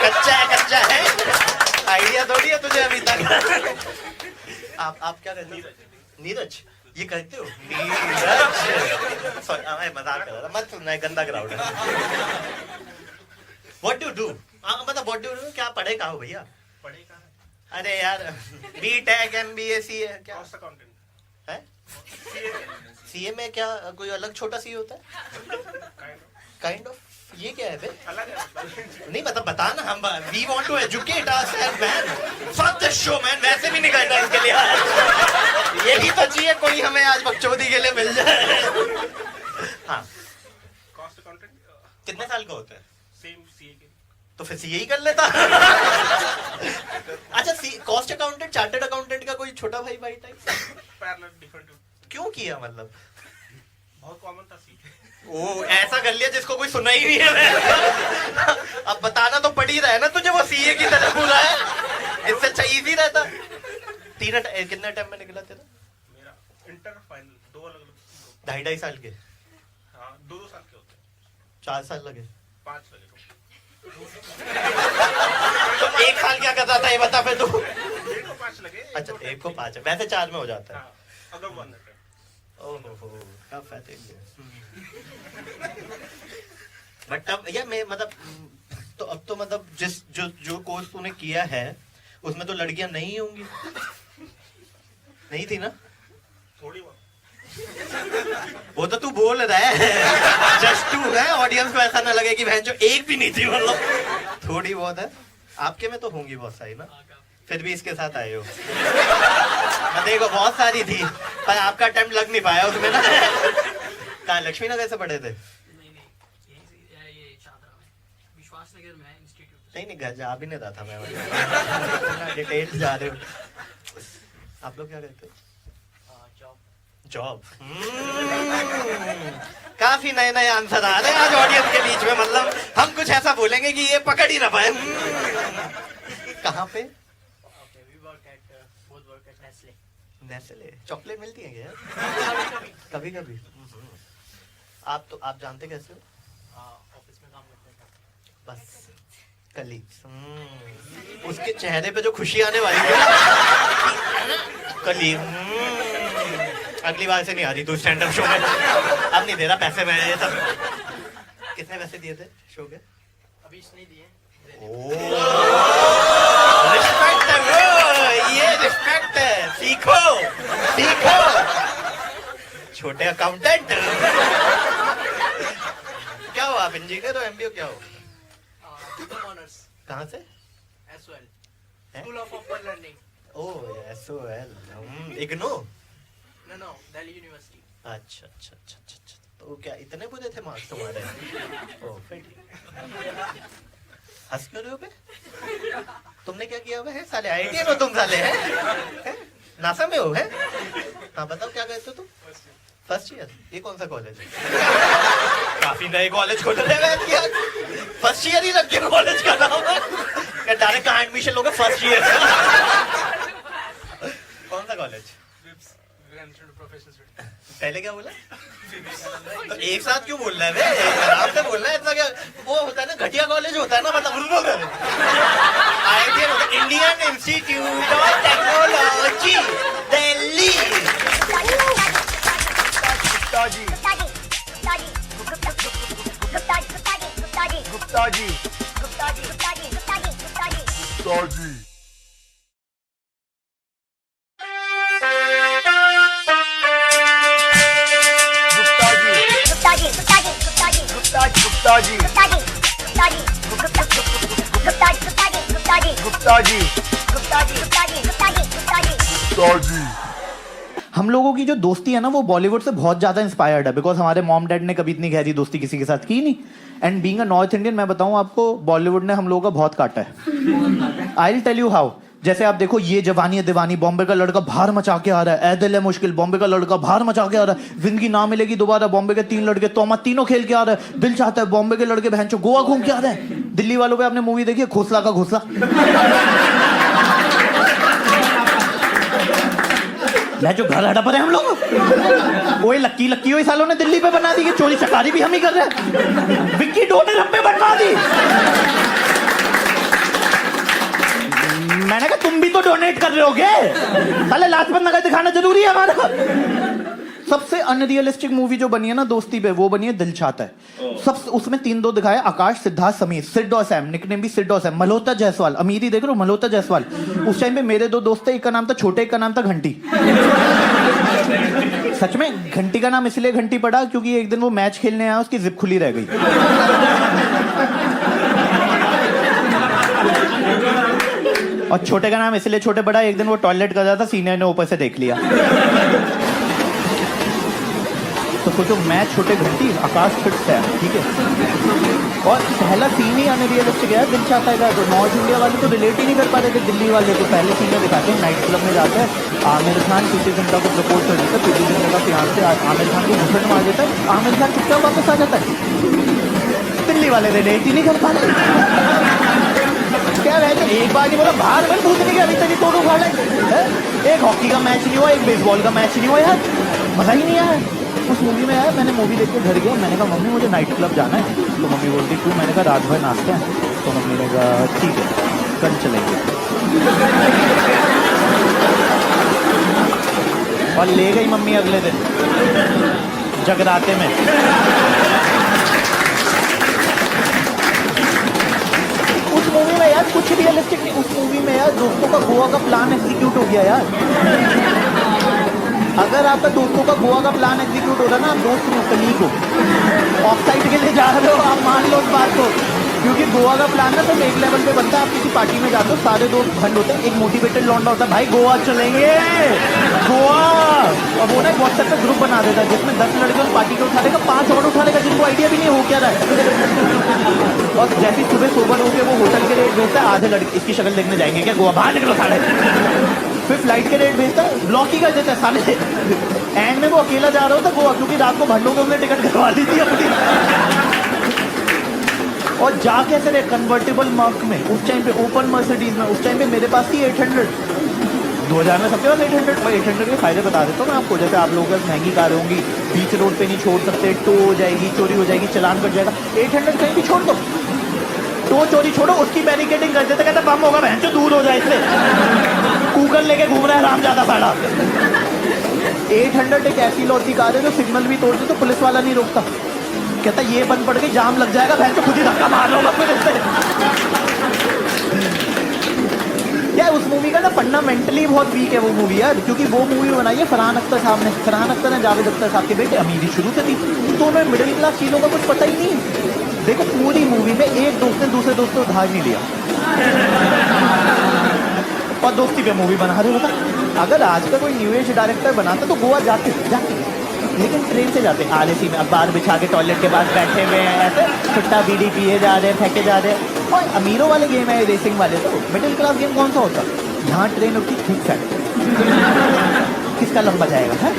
Speaker 4: कच्चा है आइडिया थोड़ी है तुझे अभी तक आप क्या कहते हो नीरज ये कहते हो नीरज सॉरी मैं मजाक कर रहा था मत सुनना गंदा क्राउड है व्हाट डू मतलब व्हाट डू क्या पढ़े कहाँ हो भैया अरे यार बीटेक एमबीए सीए क्या है सीए में क्या कोई अलग छोटा सी होता है काइंड ऑफ ये क्या है बे नहीं मतलब बता ना हम we want to educate ourself man fuck the show man वैसे भी नहीं करना इसके लिए यही तो चाहिए कोई हमें आज बकचोदी के लिए मिल जाए हाँ कितने साल का होता है सेम सीए के तो फिर सीए ही कर लेता। अच्छा, कॉस्ट अकाउंटेंट, चार्टर्ड अकाउंटेंट का कोई छोटा भाई टाइप?
Speaker 3: Parallel different.
Speaker 4: क्यों किया मतलब?
Speaker 3: बहुत कॉमन था सीखे।
Speaker 4: ओ, ऐसा कर लिया जिसको कोई सुना ही नहीं है। अब बताना तो पड़ ही रहा है ना तुझे, वो सीए की तरह पूरा है। इससे अच्छा इजी रहता। कितने टाइम में निकला तेरा?
Speaker 3: मेरा इंटर फाइनल 2 अलग अलग।
Speaker 4: 2.5 साल के?
Speaker 3: हाँ, 2 साल के होते हैं।
Speaker 4: 4 साल लगे?
Speaker 3: 5 लगे।
Speaker 4: तो 1 साल क्या कर रहा था ये बता फिर तू।
Speaker 3: 1 को 5 लगे।
Speaker 4: अच्छा, 1 को 5 है, वैसे 4 में हो जाता है।
Speaker 3: हाँ, अगर 1 है।
Speaker 4: ओहो, टफ है तेरे। बट तब या मैं मतलब, तो अब तो मतलब जो कोर्स तूने किया है उसमें तो लड़कियां नहीं होंगी? नहीं थी ना?
Speaker 3: थोड़ी बहुत।
Speaker 4: वो तो तू बोल रहा है, जस्ट टू है, ऑडियंस को ऐसा ना लगे कि बहन जो एक भी नहीं थी, मतलब थोड़ी बहुत है। आपके में तो होंगी बहुत सारी ना, फिर भी इसके साथ आए हो। मैं देखो बहुत सारी थी पर आपका अटेम्प्ट लग नहीं पाया उसमें ना। कहाँ लक्ष्मी नगर से पढ़े थे? नहीं घर जा भी नहीं रहा था मैं। डिटेल जा रहे हो। आप लोग क्या कहते हो? जॉब। काफी नए नए आंसर आ रहे हैं आज ऑडियंस के बीच में, मतलब हम कुछ ऐसा बोलेंगे कि ये पकड़ ही ना पाए। कहाँ पे? नेस्ले। चॉकलेट मिलती है क्या? कभी कभी। आप जानते कैसे हो?
Speaker 7: ऑफिस में काम करते हैं
Speaker 4: बस कलीग। उसके चेहरे पे जो खुशी आने वाली है कलीग। अगली बार से नहीं आ रही तू स्टैंड अप शो में। अब नहीं दे रहा पैसे में ये सब। कितने पैसे दिए थे शो के?
Speaker 7: अभी इसने दिए।
Speaker 4: रिस्पेक्ट है वो, ये रिस्पेक्ट है। सीखो सीखो छोटे अकाउंटेंट। क्या हो आप, इंजीनियर हो, एमबीए क्या हो?
Speaker 7: ऑनर्स।
Speaker 4: कहाँ से?
Speaker 7: एसओएल,
Speaker 4: हैं?
Speaker 7: School of open learning.
Speaker 4: Oh SOL, IGNOU.
Speaker 7: No, Delhi University.
Speaker 4: अच्छा अच्छा अच्छा अच्छा अच्छा। तो क्या इतने बुरे थे मार्क्स तुम्हारे? ओह फिर ठीक। हंस क्यों रहे हो बे? तुमने क्या किया हुआ है साले? आईआईटी हो तुम साले? हैं? नासा में हो? है हाँ बताओ क्या कहते हो तुम? First year. ये कौन सा कॉलेज है? काफी नए कॉलेज खोल रहे हैं। फर्स्ट ईयर ही रख के कॉलेज का नाम है। डायरेक्ट कहाँ एडमिशन लोगे? First year. कौन सा कॉलेज? पहले क्या बोला? तो एक साथ क्यों बोल रहा है बे? आराम से बोलना है। इतना क्या वो होता है ना, घटिया कॉलेज होता है ना, मतलब आईआईटी होता है, Indian institute of technology Delhi.
Speaker 8: Gupta ji, Gupta ji.
Speaker 1: हम लोगों की जो दोस्ती है ना वो बॉलीवुड से बहुत ज्यादा इंस्पायर्ड है, बिकॉज हमारे मॉम डैड ने कभी इतनी गहरी दोस्ती किसी के साथ की नहीं। And being a north Indian, मैं बताऊं आपको, बॉलीवुड ने हम लोगों का बहुत काटा है। I will tell you how. जैसे आप देखो, ये जवानी है दीवानी, बॉम्बे का लड़का बाहर मचा के आ रहा है। ऐ दिल है मुश्किल, बॉम्बे का लड़का बाहर मचा के आ रहा है। जिंदगी ना मिलेगी दोबारा, बॉम्बे के 3 लड़के तोमा तीनों खेल के आ रहे हैं। दिल चाहता है, बॉम्बे के लड़के बहनचो गोवा घूम के आ रहे हैं। दिल्ली वालों पे आपने मूवी देखी है घोसला का घोसला? मैं जो घर हटा पड़े हम लोग, वही लक्की लक्की वही सालों ने दिल्ली पे बना दी कि चोरी चकारी भी हम ही कर रहे हैं। विक्की डोनर हम पे बनवा दी। मैंने कहा तुम भी तो डोनेट कर रहे होगे, साले लाजपत नगर दिखाना जरूरी है हमारा। सबसे अनरियलिस्टिक मूवी जो बनी है ना दोस्ती पे, वो बनी है दिल चाहता है। सब उसमें 3-2 दिखाए, आकाश, सिद्धार्थ, समीर, सिड और सैम, निकनेम भी सिड और सैम, मल्होत्रा जायसवाल, अमीरी देख रहे हो, मल्होत्रा जायसवाल। उस टाइम पे मेरे 2 दोस्त थे, एक का नाम था छोटे, एक का नाम था घंटी। सच में घंटी का नाम इसलिए घंटी पड़ा क्योंकि एक दिन वो मैच खेलने आया, उसकी जिप खुली रह गई। और छोटे का नाम इसलिए छोटे पड़ा, एक दिन वो टॉयलेट कर रहा था, सीनियर ने ऊपर से देख लिया। तो सोचो मैं छोटे घंटी आकाश फिट है, ठीक है, और पहला सीन ही अनरियलिस्टिक है। दिल चाहता है तो नॉर्थ इंडिया वाले तो रिलेट ही नहीं कर पा रहे थे दिल्ली वाले को। पहले सीन में दिखाते हैं नाइट क्लब में जाता है, आमिर खान प्रीति जिंटा को प्रपोज कर देता है, प्रीति जिंटा का फियांसे से आमिर खान को घुसट मार देता है, आमिर खान चुपचाप वापस आ जाता है। दिल्ली वाले रिलेट ही नहीं कर पा रहे। क्या है, एक बार नहीं बोला बाहर में पूछने के अभी तक तोड़ उखाड़ है। एक हॉकी का मैच नहीं हुआ, एक बेसबॉल का मैच नहीं हुआ यार, मजा ही नहीं आया। उस मूवी में यार मैंने मूवी देख के घर गया, मैंने कहा मम्मी मुझे नाइट क्लब जाना है, तो मम्मी बोलती क्यों, मैंने कहा रात भर नाचते हैं, तो मम्मी ने कहा ठीक है कल चलेंगे, और ले गई मम्मी अगले दिन जगराते में। उस मूवी में यार कुछ रियलिस्टिक नहीं, उस मूवी में यार दोस्तों का गोवा का प्लान एग्जीक्यूट हो गया यार। अगर आपका दोस्तों का गोवा का प्लान एग्जीक्यूट हो रहा है ना, आप दोस्त नहीं कलीग हो, ऑफ साइड के लिए जा रहे हो, आप मान लो उस बात को, क्योंकि गोवा का प्लान ना सिर्फ एक लेवल पे बनता है। आप किसी पार्टी में जाते हो, सारे दोस्त भंड होते हैं, एक मोटिवेटेड लौंडा होता है, भाई गोवा चलेंगे गोवा, और वो ना व्हाट्सएप पे ग्रुप बना देता है जिसमें 10 लड़के उस पार्टी को उठा लेगा, 5 और उठा लेगा जिनको आइडिया भी नहीं हो क्या रहा है। और जैसे सुबह सोबर होकर वो होटल के रेट भेजता है, आधे लड़के इसकी शक्ल देखने जाएंगे क्या गोवा, बाहर निकलो साढ़े, फिर फ्लाइट के रेट भेजता है, ब्लॉक ही कर देता है साले। एंड में वो अकेला जा रहा होता गोवा, क्योंकि रात को भंडों को उसने टिकट करवा दी थी अपनी, और जा कैसे रहे कन्वर्टेबल मार्क में, उस टाइम पे ओपन मर्सिडीज में, उस टाइम पे मेरे पास थी 800, 2000 में सबके पास 800। मैं 800 के फायदे बता देता हूँ मैं आपको। जैसे आप लोगों के पास महंगी कारें होंगी, बीच रोड पे नहीं छोड़ सकते, टो हो जाएगी, चोरी हो जाएगी, चलान कट जाएगा, 800 कहीं भी छोड़ दो, टो चोरी छोड़ो, उसकी बैरिकेडिंग कर देते, कहते बम होगा बहन जो दूर हो जाए इससे, कुकर लेके घूम रहा है राम ज्यादा साड़ा। 800 एक ऐसी लौती कार है जो सिग्नल भी तोड़ते तो पुलिस वाला नहीं रोकता, कहता ये बंद पड़ गई जाम लग जाएगा, बहन तो खुद ही धक्का मार लो फिर इससे। यार उस मूवी का ना फंडामेंटली बहुत वीक है वो मूवी यार, क्योंकि वो मूवी बनाई है फरहान अख्तर साहब ने। फरहान अख्तर ने जावेद अख्तर साहब के बेटे, अमीरी शुरू से थी, तो उन्हें मिडिल क्लास चीज़ों का कुछ पता ही नहीं। देखो पूरी मूवी में एक दोस्त ने दूसरे दोस्त को उधार नहीं लिया, और दोस्ती पे मूवी बना रहे होता। अगर आज का कोई न्यू एज डायरेक्टर बनाता तो गोवा जाते, लेकिन ट्रेन से जाते, आलसी में अखबार बिछा के टॉयलेट के पास बैठे हुए हैं ऐसे, छुट्टा बीड़ी पिए जा रहे हैं, फेंके जा रहे हैं। और अमीरों वाले गेम है रेसिंग वाले, तो मिडिल क्लास गेम कौन सा होता, यहाँ ट्रेन होती ठीक ठाक, किसका लंबा जाएगा है।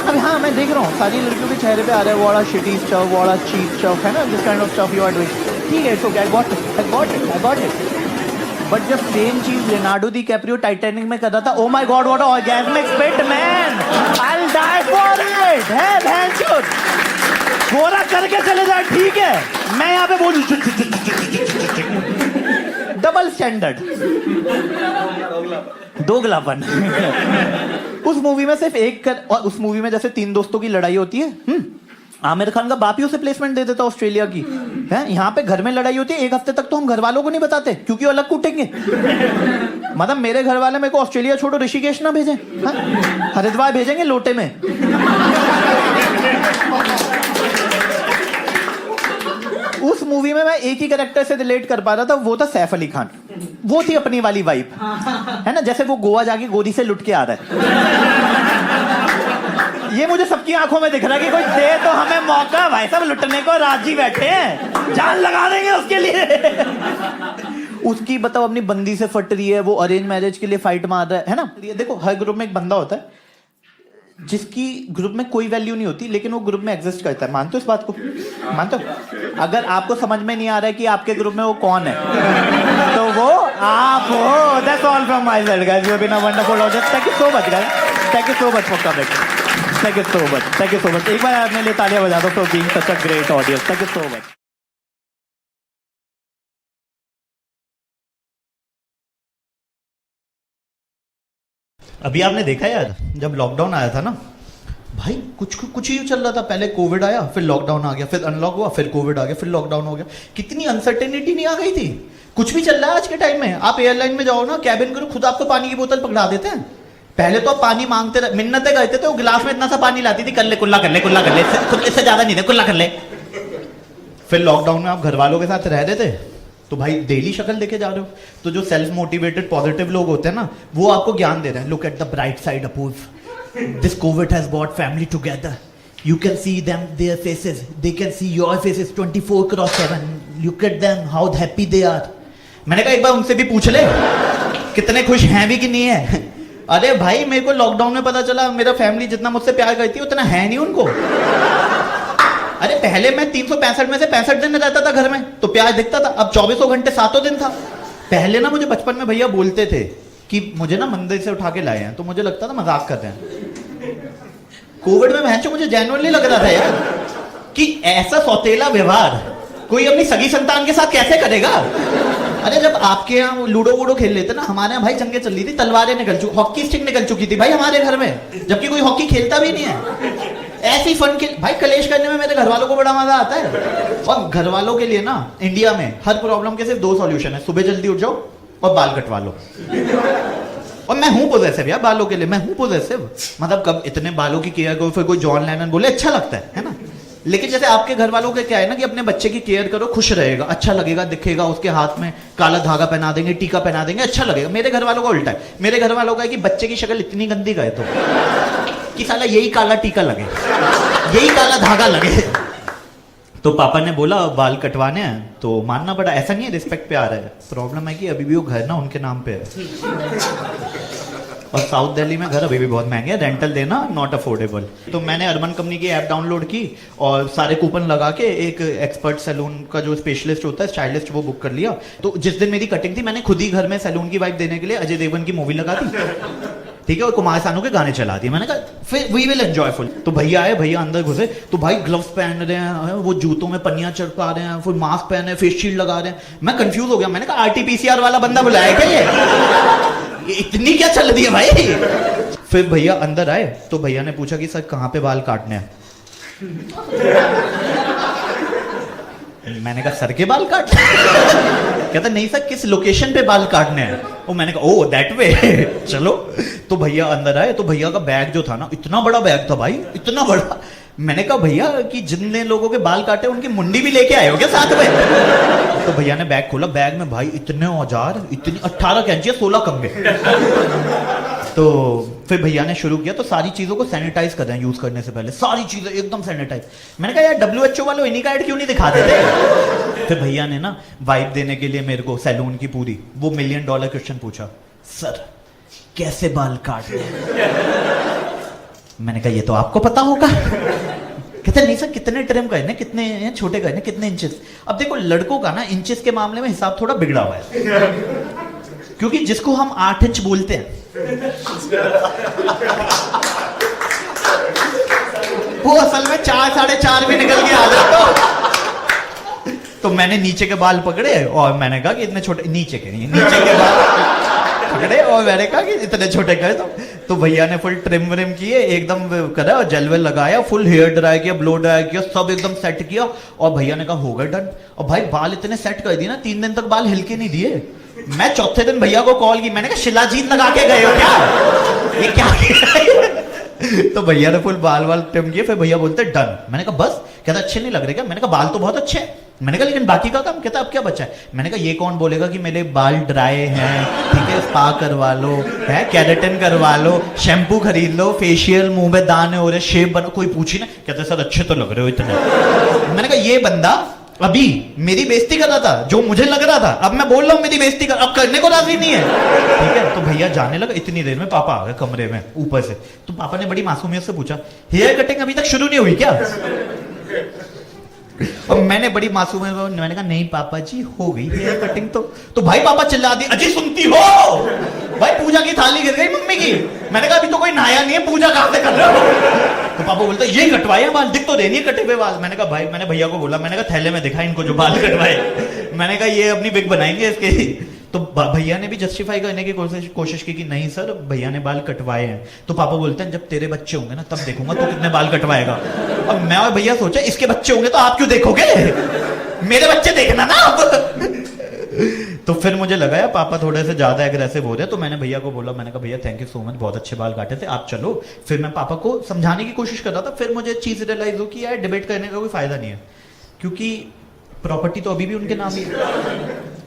Speaker 1: अब हाँ मैं देख रहा हूँ सारी लड़कियों के चेहरे पे आ रहा है what a shitty stuff, what a cheap stuff, है ना, this kind of stuff you are doing, ठीक है, it's okay, I got it. But जब सेम चीज लियोनार्डो डी कैप्रियो टाइटैनिक में कर रहा था, oh my god what orgasmic spit man, I will die for it, है भैंचोद, गोरा करके चले जाए ठीक है, मैं यहाँ पे बोलूं डबल स्टैंडर्ड, दोगलापन। उस मूवी में सिर्फ और उस मूवी में जैसे 3 दोस्तों की लड़ाई होती है, आमिर खान का बाप ही उसे प्लेसमेंट दे देता ऑस्ट्रेलिया की, है, यहाँ पे घर में लड़ाई होती है, 1 हफ्ते तक तो हम घर वालों को नहीं बताते क्योंकि वो अलग कूटेंगे। मतलब मेरे घर वाले मेरे को ऑस्ट्रेलिया छोड़ो ऋषिकेश ना भेजें, हरिद्वार भेजेंगे लोटे में। उस मूवी में मैं एक ही कैरेक्टर से रिलेट कर पा रहा था, वो था सैफ अली खान, वो थी अपनी वाली वाइब, है ना, जैसे वो गोवा जाके गोदी से लुट के आ रहा है। ये मुझे सबकी आंखों में दिख रहा है कि कोई दे तो हमें मौका, भाई साहब लुटने को राजी बैठे हैं, जान लगा देंगे उसके लिए। उसकी बताओ अपनी बंदी से फट रही है, वो अरेंज मैरिज के लिए फाइट मार रहा है ना। देखो हर ग्रुप में एक बंदा होता है जिसकी ग्रुप में कोई वैल्यू नहीं होती, लेकिन वो ग्रुप में एग्जिस्ट करता है। मानते हो इस बात को, मानते हो? अगर आपको समझ में नहीं आ रहा है कि आपके ग्रुप में वो कौन है, तो वो आप हो। That's all from my side guys, you have been a wonderful audience, thank you so much guys, thank you so much for coming, thank you so much, thank you so much. एक बार अपने लिए तालियां बजा दो for being such a great audience, thank you so much. अभी आपने देखा यार, जब लॉकडाउन आया था ना भाई, कुछ ही चल रहा था। पहले कोविड आया, फिर लॉकडाउन आ गया, फिर अनलॉक हुआ, फिर कोविड आ गया, फिर लॉकडाउन हो गया। कितनी अनसर्टेनिटी नहीं आ गई थी। कुछ भी चल रहा है आज के टाइम में। आप एयरलाइन में जाओ ना, कैबिन करो, खुद आपको पानी की बोतल पकड़ा देते हैं। पहले तो आप पानी मांगते रहे, मिन्नतें करते थे, वो गिलास में इतना सा पानी लाती थी, कर ले कुल्ला कर ले, कुल्ला कर ले, इससे ज्यादा नहीं दे, कुल्ला कर ले। फिर लॉकडाउन में आप घर वालों के साथ रह रहे थे, तो भाई डेली शक्ल देखे जा रहे हो। तो जो सेल्फ मोटिवेटेड पॉजिटिव लोग होते हैं ना, वो आपको ज्ञान दे रहे हैं। Look at the bright side Apurva, this COVID has brought family together. You can see them, their faces. They can see your faces 24/7. Look at them, how happy they are. मैंने कहा एक बार उनसे भी पूछ ले कितने खुश हैं भी कि नहीं है. अरे भाई मेरे को लॉकडाउन में पता चला मेरा फैमिली जितना मुझसे प्यार करती है उतना है नहीं उनको. अरे पहले मैं 365 में से 65 दिन रहता था घर में तो प्यार दिखता था. अब 24 घंटे 7 दिन था. पहले ना मुझे बचपन में भैया बोलते थे कि मुझे ना मंदिर से उठा के लाए हैं तो मुझे लगता था मजाक कर रहे हैं. कोविड में बहन चो मुझे जेन्युइनली लग रहा था यार कि ऐसा सौतेला व्यवहार कोई अपनी सगी संतान के साथ कैसे करेगा. अरे जब आपके यहाँ लूडो वूडो खेल लेते ना हमारे यहाँ भाई जंगें चल रही थी तलवारें निकल चुकी हॉकी स्टिक निकल चुकी थी भाई हमारे घर में जबकि कोई हॉकी खेलता भी नहीं है. ऐसी फन के भाई कलेश करने में मेरे घर वालों को बड़ा मजा आता है. और घर वालों के लिए ना इंडिया में हर प्रॉब्लम के सिर्फ 2 सॉल्यूशन है. सुबह जल्दी उठ जाओ और बाल कटवा लो. और मैं हूं पॉजिटिव यार बालों के लिए मैं हूं पॉजिटिव. मतलब कब इतने बालों की केयर करो फिर कोई जॉन लेनन बोले अच्छा लगता है ना. लेकिन जैसे आपके घर वालों के क्या है ना कि अपने बच्चे की केयर करो खुश रहेगा अच्छा लगेगा दिखेगा उसके हाथ में काला धागा पहना देंगे टीका पहना देंगे अच्छा लगेगा. मेरे घर वालों का उल्टा है. मेरे घर वालों का है कि बच्चे की शक्ल इतनी गंदी गए तो कि साला यही काला टीका लगे यही काला धागा लगे. तो पापा ने बोला बाल कटवाने हैं तो मानना पड़ा. ऐसा नहीं है रिस्पेक्ट पे आ रहा है. प्रॉब्लम है कि अभी भी वो घर ना उनके नाम पे है और साउथ दिल्ली में घर अभी भी बहुत महंगे हैं. रेंटल देना नॉट अफोर्डेबल. तो मैंने अर्बन कंपनी की ऐप डाउनलोड की और सारे कूपन लगा के एक एक्सपर्ट सैलून का जो स्पेशलिस्ट होता है स्टाइलिस्ट वो बुक कर लिया. तो जिस दिन मेरी कटिंग थी मैंने खुद ही घर में सैलून की वाइब देने के लिए अजय देवगन की मूवी लगा दी. ठीक है और कुमार सानू के गाने चला दिए. मैंने कहा फिर वी विल एंजॉय फुल. तो भैया आए भैया अंदर घुसे तो भाई ग्लव्स पहन रहे हैं वो जूतों में पन्नियां चढ़का रहे हैं फिर मास्क पहने फेस शील्ड लगा रहे हैं. मैं कंफ्यूज हो गया. मैंने कहा RT-PCR वाला बंदा बुलाया क्या ये इतनी क्या चल रही है भाई. फिर भैया अंदर आए तो भैया ने पूछा कि सर कहाँ पे बाल काटने हैं. मैंने कहा सर के बाल काट. कहता नहीं सर किस लोकेशन पे बाल काटने हैं. वो मैंने कहा ओ दैट वे चलो. तो भैया अंदर आए तो भैया का बैग जो था ना इतना बड़ा बैग था भाई इतना बड़ा. मैंने कहा भैया कि जितने लोगों के बाल काटे उनकी मुंडी भी लेके आए हो क्या साथ में. तो भैया ने बैग खोला. बैग में भाई इतने औजार इतनी 18 कैंची 16 कंघे. तो फिर भैया ने शुरू किया तो सारी चीजों को सैनिटाइज कर रहे हैं यूज करने से पहले सारी चीजें एकदम सैनिटाइज. मैंने कहा यार WHO वालों इन्हीं का ऐड क्यों नहीं दिखा देते. फिर भैया ने ना वाइब देने के लिए मेरे को सैलून की पूरी वो $1 मिलियन क्वेश्चन पूछा. सर कैसे बाल काटते हैं. मैंने कहा ये तो आपको पता होगा. कहते नहीं सर कितने ट्रिम करने कितने छोटे करने कितने इंचेस. अब देखो लड़कों का ना इंचेस के मामले में हिसाब थोड़ा बिगड़ा हुआ है क्योंकि जिसको हम 8 इंच बोलते हैं वो असल में 4 साढ़े 4 भी निकल के आ जाता. तो मैंने नीचे के बाल पकड़े और मैंने कहा कि इतने छोटे नीचे के नहीं नीचे के बाल पकड़े और मैंने कहा कि इतने छोटे कर दो. तो भैया ने फुल ट्रिम व्रिम किए एकदम करा और जेल वेल लगाया फुल हेयर ड्राई किया ब्लो ड्राई किया सब एकदम सेट किया. और भैया ने कहा हो गया डन. और भाई बाल इतने सेट कर दिए ना 3 दिन तक बाल हिलके नहीं दिए. मैं चौथे दिन भैया को कॉल की. मैंने कहा शिलाजीत लगा के गए हो क्या ये क्या किया. तो भैया ने फुल बाल वाल ट्रिम किए. फिर भैया बोलते डन. मैंने कहा बस. कहता अच्छे नहीं लग रहे क्या. मैंने कहा बाल तो बहुत अच्छे हैं. मैंने कहा लेकिन बाकी का काम. कहता अब क्या बचा है. मैंने कहा ये कौन बोलेगा कि मेरे बाल ड्राई हैं. ठीक है स्पा करवा लो है केराटिन करवा लो शैम्पू खरीद लो फेशियल मुंह में दाने हो रहे शेप बनो. कोई पूछी ना कहते सर अच्छे तो लग रहे हो इतने. मैंने कहा ये बंदा अभी मेरी बेइज्जती कर रहा था जो मुझे लग रहा था. अब मैं बोल रहा हूँ मेरी बेइज्जती कर अब करने को राजी नहीं है. ठीक है तो भैया जाने लगा. इतनी देर में पापा आ गए कमरे में ऊपर से. तो पापा ने बड़ी मासूमियत से पूछा हेयर कटिंग अभी तक शुरू नहीं हुई क्या. और मैंने बड़ी मासूमियत मैंने कहा नहीं पापा जी हो गई हेयर कटिंग. तो भाई पापा चिल्ला दी अजी सुनती हो भाई पूजा की थाली गिर गई मम्मी की. मैंने कहा अभी तो कोई नहाया नहीं है पूजा कहां से कर रहे हो. तो पापा बोलते ये कटवाए बाल दिख तो रहे नहीं कटे हुए बाल. मैंने कहा भाई मैंने भैया को बोला मैंने कहा थैले में दिखा इनको जो बाल कटवाए. मैंने कहा ये अपनी विग बनाएंगे इसके. तो भैया ने भी जस्टिफाई करने की कोशिश की कि नहीं सर भैया ने बाल कटवाए हैं. तो पापा बोलते हैं जब तेरे बच्चे होंगे ना तब देखूंगा तू कितने बाल कटवाएगा. अब मैं और भैया सोचा इसके बच्चे होंगे तो आप क्यों देखोगे मेरे बच्चे देखना ना आप. तो फिर मुझे लगा यार पापा थोड़े से ज्यादा एग्रेसिव हो रहे हैं. तो मैंने भैया को बोला मैंने कहा भैया थैंक यू सो मच बहुत अच्छे बाल काटे थे आप चलो. फिर मैं पापा को समझाने की कोशिश कर रहा था. फिर मुझे चीज रियलाइज हो कि यार डिबेट करने का कोई फायदा नहीं है क्योंकि प्रॉपर्टी तो अभी भी उनके नाम ही है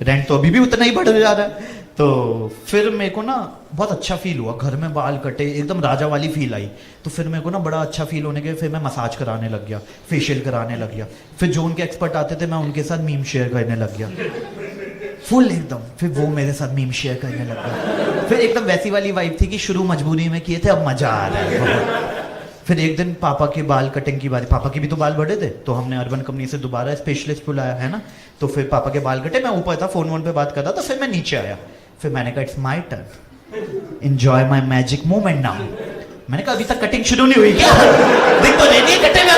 Speaker 1: रेंट तो अभी भी उतना ही बढ़ जा रहा है. तो फिर मेरे को ना बहुत अच्छा फील हुआ, घर में बाल कटे, एकदम राजा वाली फील आई। तो फिर मेरे को ना बड़ा अच्छा फील होने के फिर मैं मसाज कराने लग गया, फेशियल कराने लग गया। फिर जो उनके एक्सपर्ट आते थे मैं उनके साथ मीम शेयर करने लग गया, फुल एकदम। फिर वो मेरे साथ मीम शेयर करने लग गया। फिर एकदम वैसी वाली वाइब थी कि शुरू मजबूरी में किए थे, अब मजा आ रहा है। फिर एक दिन पापा के बाल कटिंग की बात, पापा के भी तो बाल बड़े थे, तो हमने अर्बन कंपनी से दोबारा स्पेशलिस्ट बुलाया है ना। तो फिर पापा के बाल कटे, मैं ऊपर था फोन वोन पे बात कर रहा था, फिर मैं नीचे आया। फिर मैंने कहा it's my turn, enjoy my magic moment now. मैंने कहा अभी तक कटिंग शुरू नहीं हुई क्या? देख तो नहीं कटे में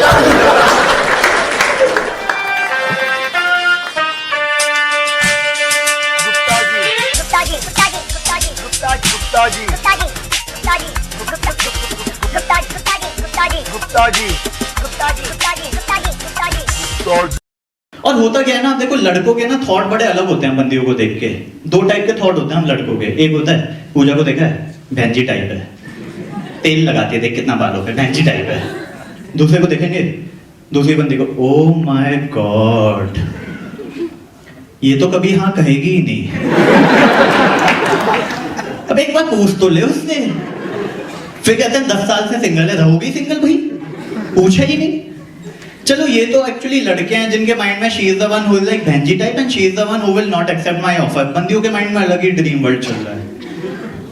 Speaker 8: गुप्ता जी
Speaker 1: और होता क्या है ना, आप देखो लड़कों के ना थॉट बड़े अलग होते हैं बंदियों को देख के। दो टाइप के थॉट होते हैं हम लड़कों के। एक होता है, पूजा को देखा है, बहन जी टाइप है, तेल लगाती है, देख कितना बाल हो गया, बहन जी टाइप है। दूसरे को देखेंगे, दूसरी बंदी को, ओ माय गॉड, ये तो कभी हाँ कहेगी ही नहीं। अब एक बार पूछ तो ले उससे। फिर कहते हैं 10 साल से सिंगल है, रहोगी सिंगल भाई? पूछा ही नहीं। चलो ये तो एक्चुअली लड़के हैं जिनके माइंड में she is the one who is like भैंजी type and she is the one who will not accept my offer. बंदियों के माइंड में अलग ही ड्रीम वर्ल्ड चल रहा है।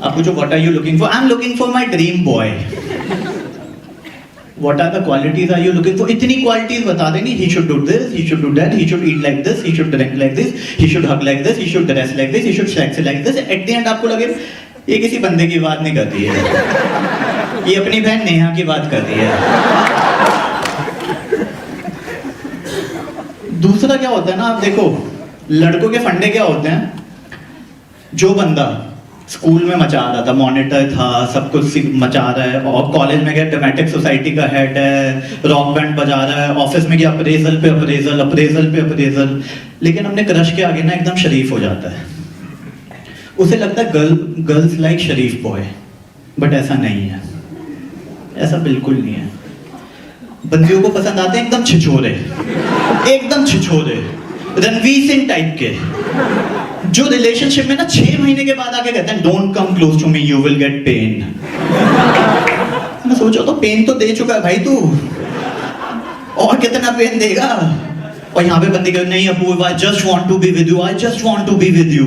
Speaker 1: आप पूछो what are you looking for? I am looking for my dream boy. What are the qualities are you looking for? इतनी क्वालिटीज बता देंगे, he should do this, he should do that, he should eat like this, he should drink like this, he should hug like this, he should dress like this, he should sex like this. At the end आपको लगे ये किसी बंदे की बात नहीं करती है, ये अपनी बहन नेहा की बात करती है। दूसरा क्या होता है ना, आप देखो लड़कों के फंडे क्या होते हैं। जो बंदा स्कूल में मचा रहा था, मॉनिटर था, सब कुछ मचा रहा है, और कॉलेज में गया ड्रामेटिक सोसाइटी का हेड है, रॉक बैंड बजा रहा है, ऑफिस में गया अप्रेजल पे अप्रेजल, अप्रेजल पे अप्रेजल, लेकिन अपने क्रश के आगे ना एकदम शरीफ हो जाता है। उसे लगता है girls like Sharif boy, but ऐसा नहीं है, ऐसा बिल्कुल नहीं है। बंदियों को पसंद आते हैं एकदम छिछोरे, एकदम छिछोरे, रणवीर सिंह टाइप के, जो रिलेशनशिप में ना 6 महीने के बाद आके कहते हैं don't come close to me, you will get pain. मैं सोचा तो पेन तो दे चुका है भाई तू, और कितना पेन देगा? और यहाँ पे बंदी कहते नहीं Apoorv, I just want to be with you, I just want to be with you.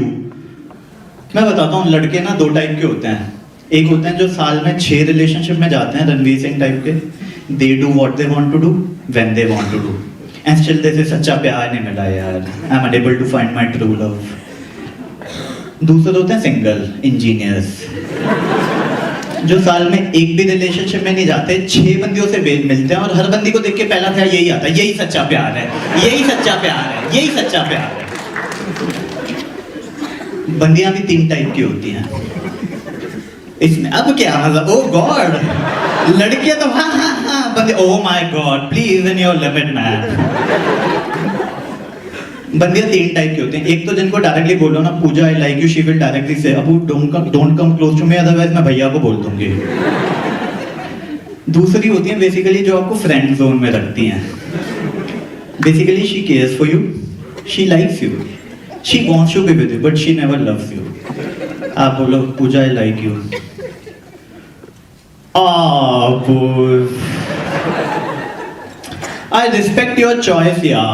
Speaker 1: मैं बताता हूँ लड़के ना 2 टाइप के होते हैं। एक होते हैं जो साल में 6 रिलेशनशिप में जाते हैं, रणवीर सिंह टाइप के, they do what they want to do when they want to do, and still they say सच्चा प्यार नहीं मिला यार, I am unable to find my true love. दूसरे होते हैं सिंगल इंजीनियर्स, जो साल में एक भी रिलेशनशिप में नहीं जाते, 6 बंदियों से मिलते हैं, और हर बंदी को देख के पहला ख्याल यही आता है, यही सच्चा प्यार है, यही सच्चा प्यार है, यही सच्चा प्यार है। बंदियां भी 3 टाइप की होती हैं इसमें। अब क्या मतलब, ओ गॉड, लड़कियां तो हाँ हाँ हाँ, बंदे oh my god please in your limit man. बंदियां 3 टाइप की होती हैं। एक तो जिनको डायरेक्टली बोलो ना Pooja I like you, she will directly से अबू don't come close to me, otherwise मैं भैया को बोल दूंगी। दूसरी होती हैं बेसिकली जो आपको फ्रेंड जोन में रखती हैं। Basically she cares for you, she likes you, she wants to be with you, but she never loves you. आप बोलो Pooja I like you, I respect your choice, yeah.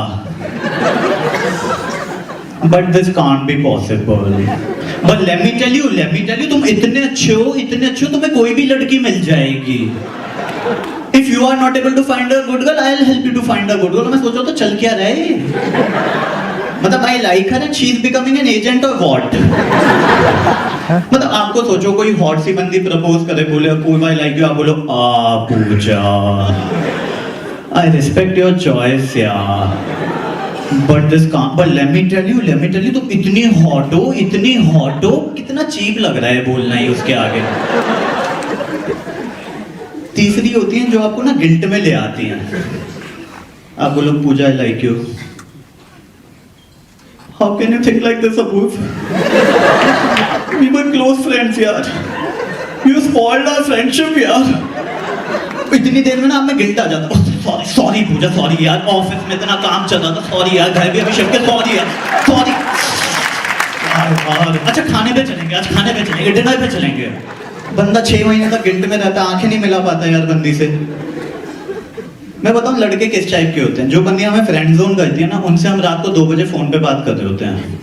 Speaker 1: But this can't be possible. But let me tell you, तुम इतने अच्छे हो, तुम्हें कोई भी लड़की मिल जाएगी. If you are not able to find a good girl, I'll help you to find a good girl. मैं सोचा तो चल क्या रहे? मतलब I like her and she is becoming an agent or what? मतलब आपको सोचो कोई हॉट सी बंदी प्रपोज करे, बोले पूजा आई लाइक यू, आप बोलो Pooja I respect your choice यार, but this can't, but let me tell you तुम इतनी हॉट हो, कितना चीप लग रहा है बोलना ही उसके आगे। तीसरी होती है जो आपको ना गिल्ट में ले आती हैं। आप बोलो Pooja I like you, how can you think like this Apoorv? We were close friends यार, you spoiled our friendship यार। इतनी देर में ना मैं गिल्ट आ जाता, सॉरी पूजा, सॉरी यार, ऑफिस में इतना काम चल रहा था, सॉरी यार, घर भी अभी शिफ्ट किया, सॉरी यार, सॉरी। और अच्छा खाने पे चलेंगे, आज खाने पे चलेंगे, डिनर पे चलेंगे। बंदा 6 महीने तक गिल्ट में रहता, आंखें नहीं मिला पाता यार बंदी से। मैं बताऊं लड़के किस टाइप के होते हैं, जो बंदियां हमें फ्रेंड जोन करती है ना, उनसे हम रात को 2 बजे फोन पे बात कर रहे होते हैं।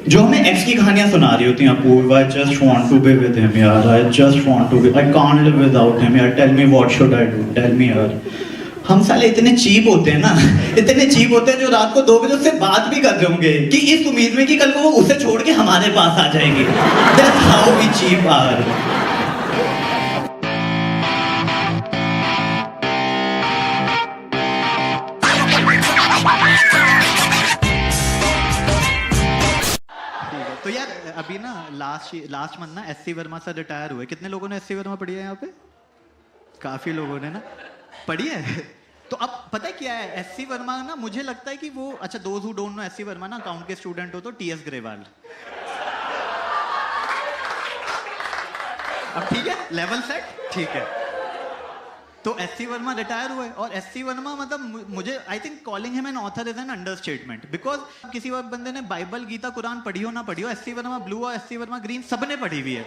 Speaker 1: जो हमें एक्स की कहानियां सुना रही होती हैं, Apoorv I just want to be with him यार, I just want to be, I can't live without him यार, tell me what should I do, tell me यार। हम साले इतने चीप होते हैं ना, इतने चीप होते हैं जो रात को 2 बजे उससे बात भी कर रहे होंगे कि इस उम्मीद में कि कल को वो उसे छोड़ के हमारे पास आ जाएगी। That's how we cheap are. तो यार अभी ना लास्ट मंथ ना एससी वर्मा सर रिटायर हुए। कितने लोगों ने एससी वर्मा पढ़ी है यहाँ पे? काफी लोगों ने ना पढ़ी है। तो अब पता है क्या है, एससी वर्मा ना मुझे लगता है कि वो, अच्छा those who don't know SC Verma ना अकाउंट के स्टूडेंट हो तो टीएस ग्रेवाल। अब ठीक है, लेवल सेट, ठीक है। तो एससी वर्मा रिटायर हुए और एससी वर्मा मतलब मुझे I think calling him an author is an understatement, because किसी बंदे ने बाइबल गीता कुरान पढ़ी हो ना पढ़ी हो, एससी वर्मा ब्लू और एससी वर्मा ग्रीन सबने पढ़ी हुई है।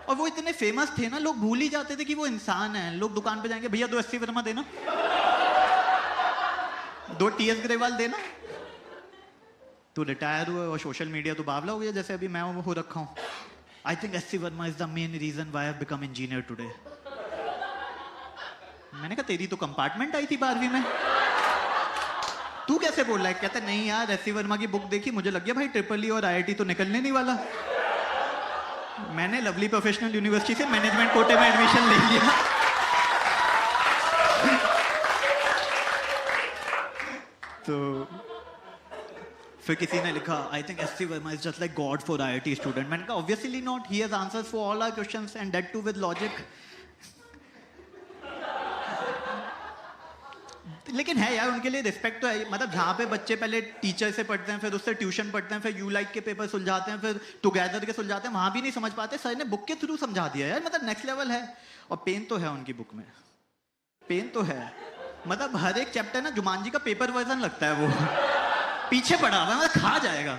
Speaker 1: और वो इतने फेमस थे ना, लोग भूल ही जाते थे कि वो इंसान है। लोग दुकान पे जाएंगे, भैया 2 एससी वर्मा देना, 2 टीएस ग्रेवाल देना। तो रिटायर हुए और सोशल मीडिया तो बावला हो गया, जैसे अभी मैं हो रखा हूँ। I think SC Verma is the main reason why I have become engineer today. मैंने कहा तेरी तो कंपार्टमेंट आई थी 12वीं में, तू कैसे बोल रहा है? कहता नहीं यार एससी वर्मा की बुक देखी, मुझे लग गया भाई ट्रिपल ई और आईआईटी तो निकलने नहीं वाला। मैंने लवली प्रोफेशनल यूनिवर्सिटी से मैनेजमेंट कोटे में एडमिशन ले लिया। तो फिर किसी ने लिखा I think SC Verma is just like god for IIT student. मैंने कहा obviously not, he has answers for all our questions and that too with logic. लेकिन है यार उनके लिए रिस्पेक्ट तो है। मतलब जहाँ पे बच्चे पहले टीचर से पढ़ते हैं, फिर उससे ट्यूशन पढ़ते हैं, फिर यू लाइक के पेपर सुलझाते हैं, फिर टुगेदर के सुलझाते हैं, वहाँ भी नहीं समझ पाते, सर ने बुक के थ्रू समझा दिया यार। मतलब नेक्स्ट लेवल है। और पेन तो है उनकी बुक में, पेन तो है। मतलब हर एक चैप्टर ना जुमान जी का पेपर वर्जन लगता है, वो पीछे पड़ा हुआ है, मतलब खा जाएगा।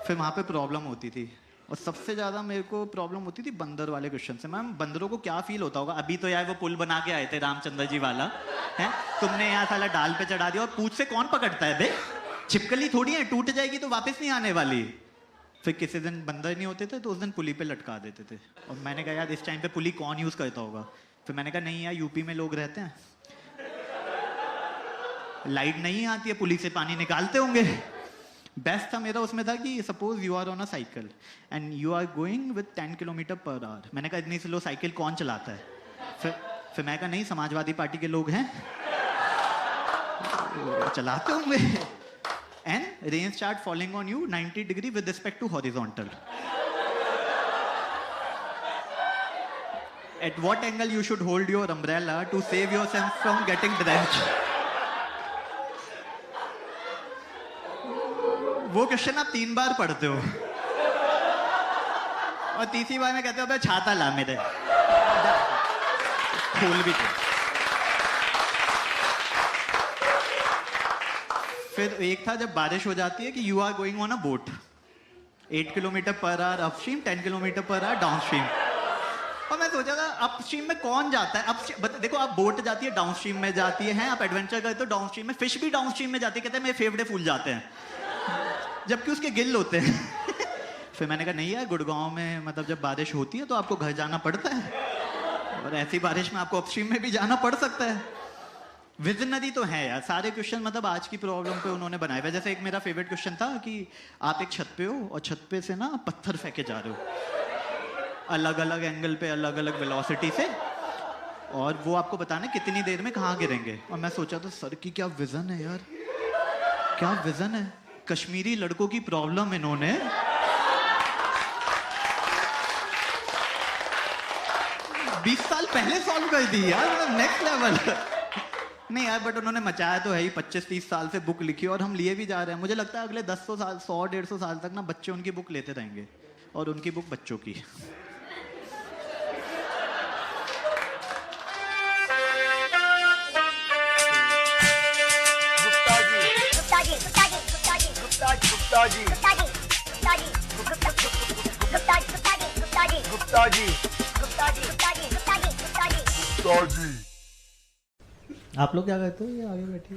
Speaker 1: फिर वहाँ पे प्रॉब्लम होती थी, और सबसे ज्यादा मेरे को प्रॉब्लम होती थी बंदर वाले क्वेश्चन से। मैम बंदरों को क्या फील होता होगा? अभी तो यार वो पुल बना के आए थे रामचंद्र जी वाला है, तुमने यहाँ साला डाल पे चढ़ा दिया, और पूछ से कौन पकड़ता है बे? छिपकली थोड़ी है, टूट जाएगी तो वापस नहीं आने वाली। फिर किसी दिन बंदर नहीं होते थे तो उस दिन पुली पे लटका देते थे। और मैंने कहा यार इस टाइम पे पुली कौन यूज करता होगा? फिर मैंने कहा नहीं यार यूपी में लोग रहते हैं, लाइट नहीं आती है, पुली से पानी निकालते होंगे। बेस्ट था मेरा उसमें था कि suppose you are on a cycle and you are going with 10 kilometre per hour. मैंने कहा इतनी स्लो साइकिल कौन चलाता है? फिर मैं कहा नहीं समाजवादी पार्टी के लोग हैं, चलाते होंगे। And rain start falling on you 90 degree with respect to horizontal. At what angle you should hold your umbrella to save yourself from getting drenched. वो क्वेश्चन आप 3 बार पढ़ते हो और तीसरी बार में कहते हो छाता ला मेरे, खोल भी तो। फिर एक था जब बारिश हो जाती है कि you are going on a boat 8 kilometre per hour upstream, 10 kilometre per hour downstream. और मैं सोचा था अपस्ट्रीम में कौन जाता है? देखो आप बोट जाती है डाउनस्ट्रीम में जाती है, आप एडवेंचर करते हो डाउनस्ट्रीम में, फिश भी डाउनस्ट्रीम में जाती है, कहते हैं मेरे फेफड़े फूल जाते हैं जबकि उसके गिल होते हैं। फिर मैंने कहा नहीं यार गुड़गांव में मतलब जब बारिश होती है तो आपको घर जाना पड़ता है, और ऐसी बारिश में आपको अपस्ट्रीम में भी जाना पड़ सकता है। विजनरी तो है यार सारे क्वेश्चन, मतलब आज की प्रॉब्लम पे उन्होंने बनाए हुए। जैसे एक मेरा फेवरेट क्वेश्चन था कि आप एक छत पे हो और छत पे से ना पत्थर फेंके जा रहे हो अलग अलग एंगल पे, अलग अलग वेलोसिटी से, और वो आपको बताना है कितनी देर में कहाँ गिरेंगे। और मैं सोचा तो सर की क्या विजन है यार, क्या विजन है। कश्मीरी लड़कों की प्रॉब्लम इन्होंने 20 साल पहले सॉल्व कर दी यार, नेक्स्ट लेवल। नहीं यार बट उन्होंने मचाया तो है ही, 25-30 साल से बुक लिखी और हम लिए भी जा रहे हैं। मुझे लगता है अगले 100 साल 100-150 साल तक ना बच्चे उनकी बुक लेते रहेंगे, और उनकी बुक बच्चों की।
Speaker 8: गुप्ता जी गुप्ता जी
Speaker 1: आप लोग क्या करते हो? ये आगे बैठी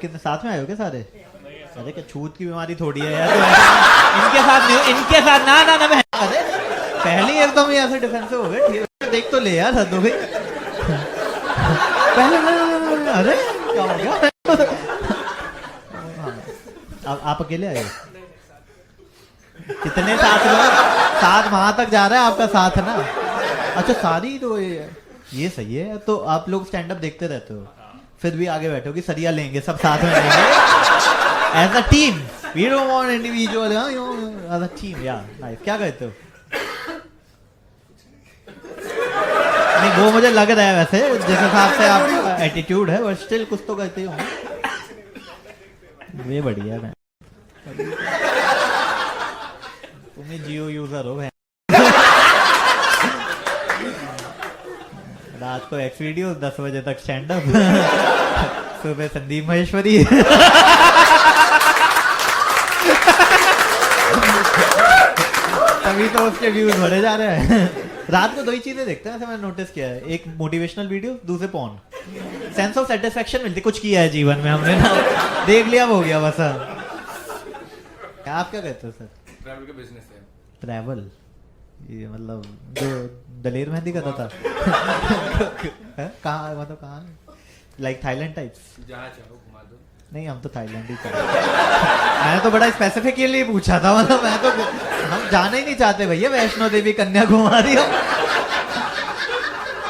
Speaker 1: कितने साथ में आए हो क्या सारे? अरे क्या छूत की बीमारी थोड़ी है यार, तो इनके साथ नहीं, इनके साथ ना ना ना मैं अरे पहले ही एकदम ही ऐसे डिफेंसिव हो गए। ठीक है, देख तो ले यार, हद हो गई पहले अरे क्या हो गया? आप अकेले आए हो? कितने साथ लोग साथ वहां तक जा रहा है, आपका साथ है ना? अच्छा सारी तो ये सही है। तो आप लोग स्टैंड अप देखते रहते हो, फिर भी आगे बैठो कि सरिया लेंगे सब साथ में लेंगे as a team, we don't want individual, as a team. Yeah nice. क्या कहते हो? नहीं वो मुझे लग रहा है वैसे जिस हिसाब से आपका एटीट्यूड है, बट स्टिल कुछ तो करते ही होंगे। ये बढ़िया है। तुम ही जियो यूजर हो। रात को एक्स वीडियो, 10 बजे तक स्टैंड अप, सुबह संदीप महेश्वरी। तभी तो उसके व्यूज बढ़े जा रहे हैं। रात को 2 ही चीजें देखते हैं, ऐसे मैंने नोटिस किया है। एक मोटिवेशनल वीडियो, दूसरे पॉर्न। सेंस ऑफ सेटिस्फेक्शन मिलती, कुछ किया है जीवन में हमने ना, देख लिया वो हो गया बस। आप क्या कहते हो सर?
Speaker 9: ट्रैवल का बिजनेस है।
Speaker 1: ट्रैवल, ये मतलब जो दलेर मेहंदी करता था। कहाँ मतलब कहाँ? Like Thailand types?
Speaker 9: जहाँ चाहो घुमा दो।
Speaker 1: नहीं हम तो थाईलैंड ही मैंने तो बड़ा स्पेसिफिक के लिए पूछा था, मतलब मैं तो, हम जाना ही नहीं चाहते भैया वैष्णो देवी कन्याकुमारी।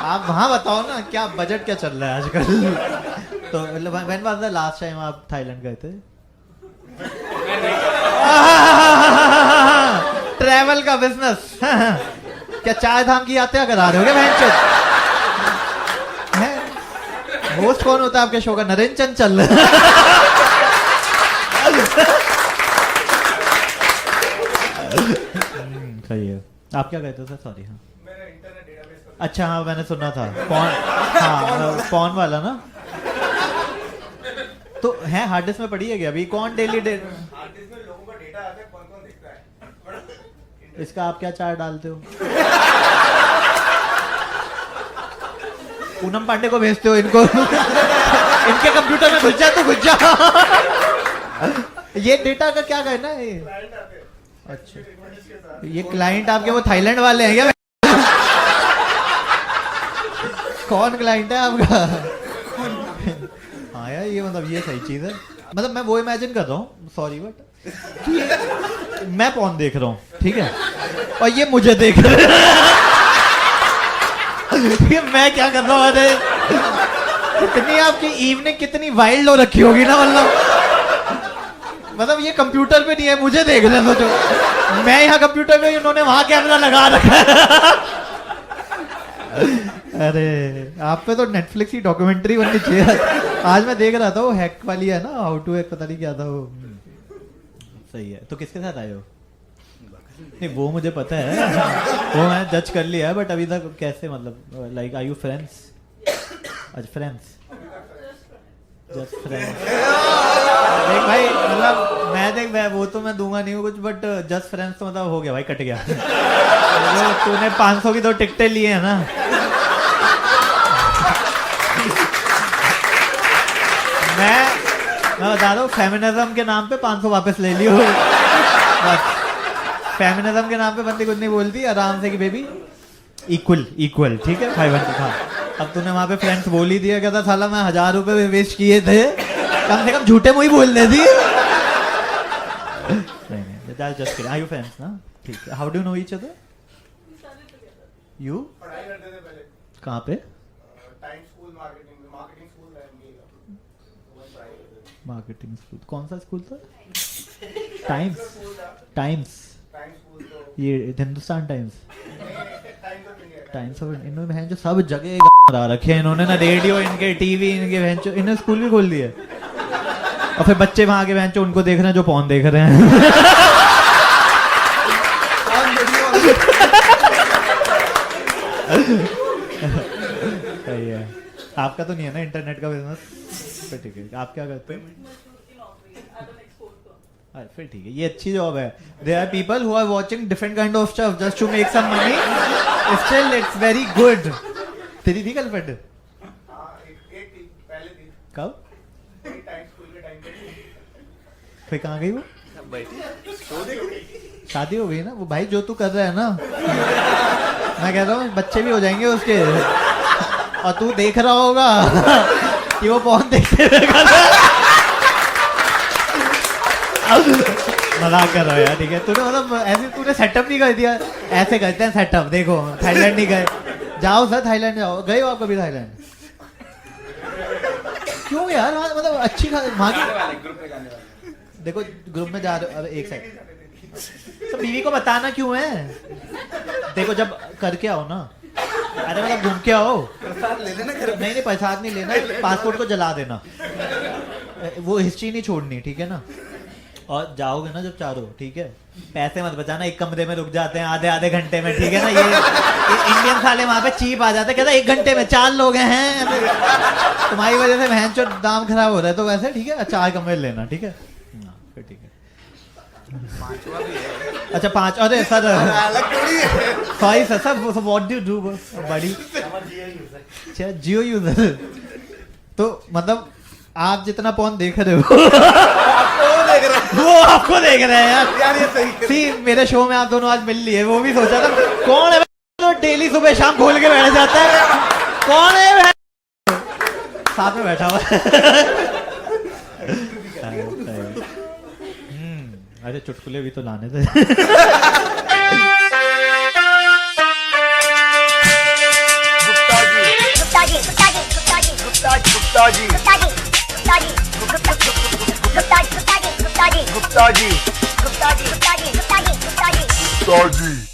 Speaker 1: आप वहाँ बताओ ना क्या बजट क्या चल रहा है आजकल? तो when was the last time आप थाईलैंड गए थे? ट्रैवल का बिजनेस। क्या चाय धाम की यात्रा करा रहे हो क्या? होस्ट कौन होता है आपके शो का? नरेंद्र चंचल। सही है। आप क्या कहते हो सर? सॉरी। हाँ अच्छा, हाँ मैंने सुना था पॉन, हाँ पॉन वाला ना। तो है हार्ड डिस्क में पड़ी है क्या अभी? कौन डेली इसका आप क्या चार्ट डालते हो? पूनम पांडे को भेजते हो इनको? इनके कंप्यूटर में घुस जा तो घुस जा। ये डेटा का क्या कहना है? अच्छा ये क्लाइंट आपके वो थाईलैंड वाले हैं क्या? कौन क्लाइंट है आपका? हाँ यार ये मतलब ये सही चीज है। मतलब मैं वो इमेजिन कर रहा हूँ, सॉरी बट मैं पॉन देख रहा हूँ, ठीक है, और ये मुझे देख रहे हैं। मैं क्या कर रहा हूँ? अरे कितनी आपकी इवनिंग कितनी वाइल्ड हो रखी होगी ना, मतलब ये कंप्यूटर पे नहीं है, मुझे देख रहे हैं। सोचो मैं यहाँ कंप्यूटर पे, उन्होंने वहां कैमरा लगा रखा है। अरे आप पे तो नेटफ्लिक्स की डॉक्यूमेंट्री बननी चाहिए। आज मैं देख रहा था वो हैक वाली है ना, हाउ टू हैक, पता नहीं क्या था वो। सही है। तो किसके साथ आए हो? नहीं वो मुझे पता है, वो मैंने जज कर लिया है, बट अभी तक कैसे, मतलब लाइक आर यू फ्रेंड्स? अच्छा फ्रेंड्स, जस्ट फ्रेंड्स। देख भाई मतलब मैं वो तो मैं दूंगा नहीं कुछ, बट जस्ट फ्रेंड्स तो मतलब हो गया भाई, कट गया। तूने 500 की 2 टिकटें लिए है ना। मैं बता रहा हूँ, फेमिनिज्म के नाम पे 500 वापस ले लियो। फेमिनिज्म के नाम पे बंदी कुछ नहीं बोलती, आराम से कि बेबी इक्वल ठीक है 500 था। अब तूने वहां पे फ्रेंड्स बोल ही दिया, कहता साला मैं 1000 रुपए वेस्ट किए थे, कम से कम झूठे मुंह ही बोल देती। नहीं just kidding. Are you friends ना? ठीक है। How do know each other? You कहाँ पे? Marketing school. कौन सा स्कूल था? टाइम्स ये हिंदुस्तान टाइम्स ऑफ इन्होंने बहन जो सब जगह करा रखे हैं इन्होंने ना, रेडियो इनके, टीवी इनके, बहन जो इन्होंने स्कूल भी खोल दिए। और फिर बच्चे वहां के बहन जो उनको देख रहे हैं जो पॉन देख रहे हैं। सही है। आपका तो नहीं है ना इंटरनेट का बिजनेस? ठीक है। आप क्या करते हैं? अरे फिर ठीक है, ये अच्छी जॉब है. There are people who are watching different kind of stuff just to make some money. Still, it's very good. तेरी थी गर्लफ्रेंड? कब? फिर कहाँ गई वो? शादी हो गई ना वो भाई, जो तू कर रहा है ना, मैं कहता हूँ बच्चे भी हो जाएंगे उसके, और तू देख रहा होगा कि वो कौन देखते हुए कर रहा है. मजाक कर रहा है यार, ठीक है. तूने मतलब ऐसे तूने सेटअप नहीं कर दिया, ऐसे करते हैं सेटअप. देखो थाईलैंड नहीं गए, जाओ सर थाईलैंड जाओ. गए हो आप कभी थाईलैंड? क्यों यार, मतलब अच्छी वहाँ की.
Speaker 9: ग्रुप में जाने वाले.
Speaker 1: देखो ग्रुप में जा रहे हो, अरे एक सेकंड, तो बीवी को बताना क्यों है? देखो जब करके आओ ना, अरे मतलब घूम के आओ, प्रसाद ले लेना. नहीं प्रसाद नहीं लेना, पासपोर्ट को जला देना, वो हिस्ट्री नहीं छोड़नी, ठीक है ना. और जाओगे ना जब चारों, ठीक है, पैसे मत बचाना. एक कमरे में रुक जाते हैं आधे घंटे में, ठीक है ना. ये इंडियन साले वहां पे चीप आ जाते हैं, कहता है 1 घंटे में 4 लोग हैं, तुम्हारी वजह से बहन चो दाम खराब हो रहा है. तो वैसे ठीक है, 4 कमरे लेना, ठीक है. फिर ठीक है. अच्छा 5, अरे sir sorry sir, what do do बड़ी? अच्छा जियो यूजर. तो मतलब आप जितना पॉन देख रहे हो वो आपको देख रहे हैं यार. ये सही. सी मेरे शो में आप दोनों आज मिल लिए, वो भी सोचा था कौन है जो डेली सुबह शाम खोल के बैठ जाता है, कौन है साथ में बैठा हुआ. अरे चुटकुले भी तो लाने थे.
Speaker 8: गुप्ता जी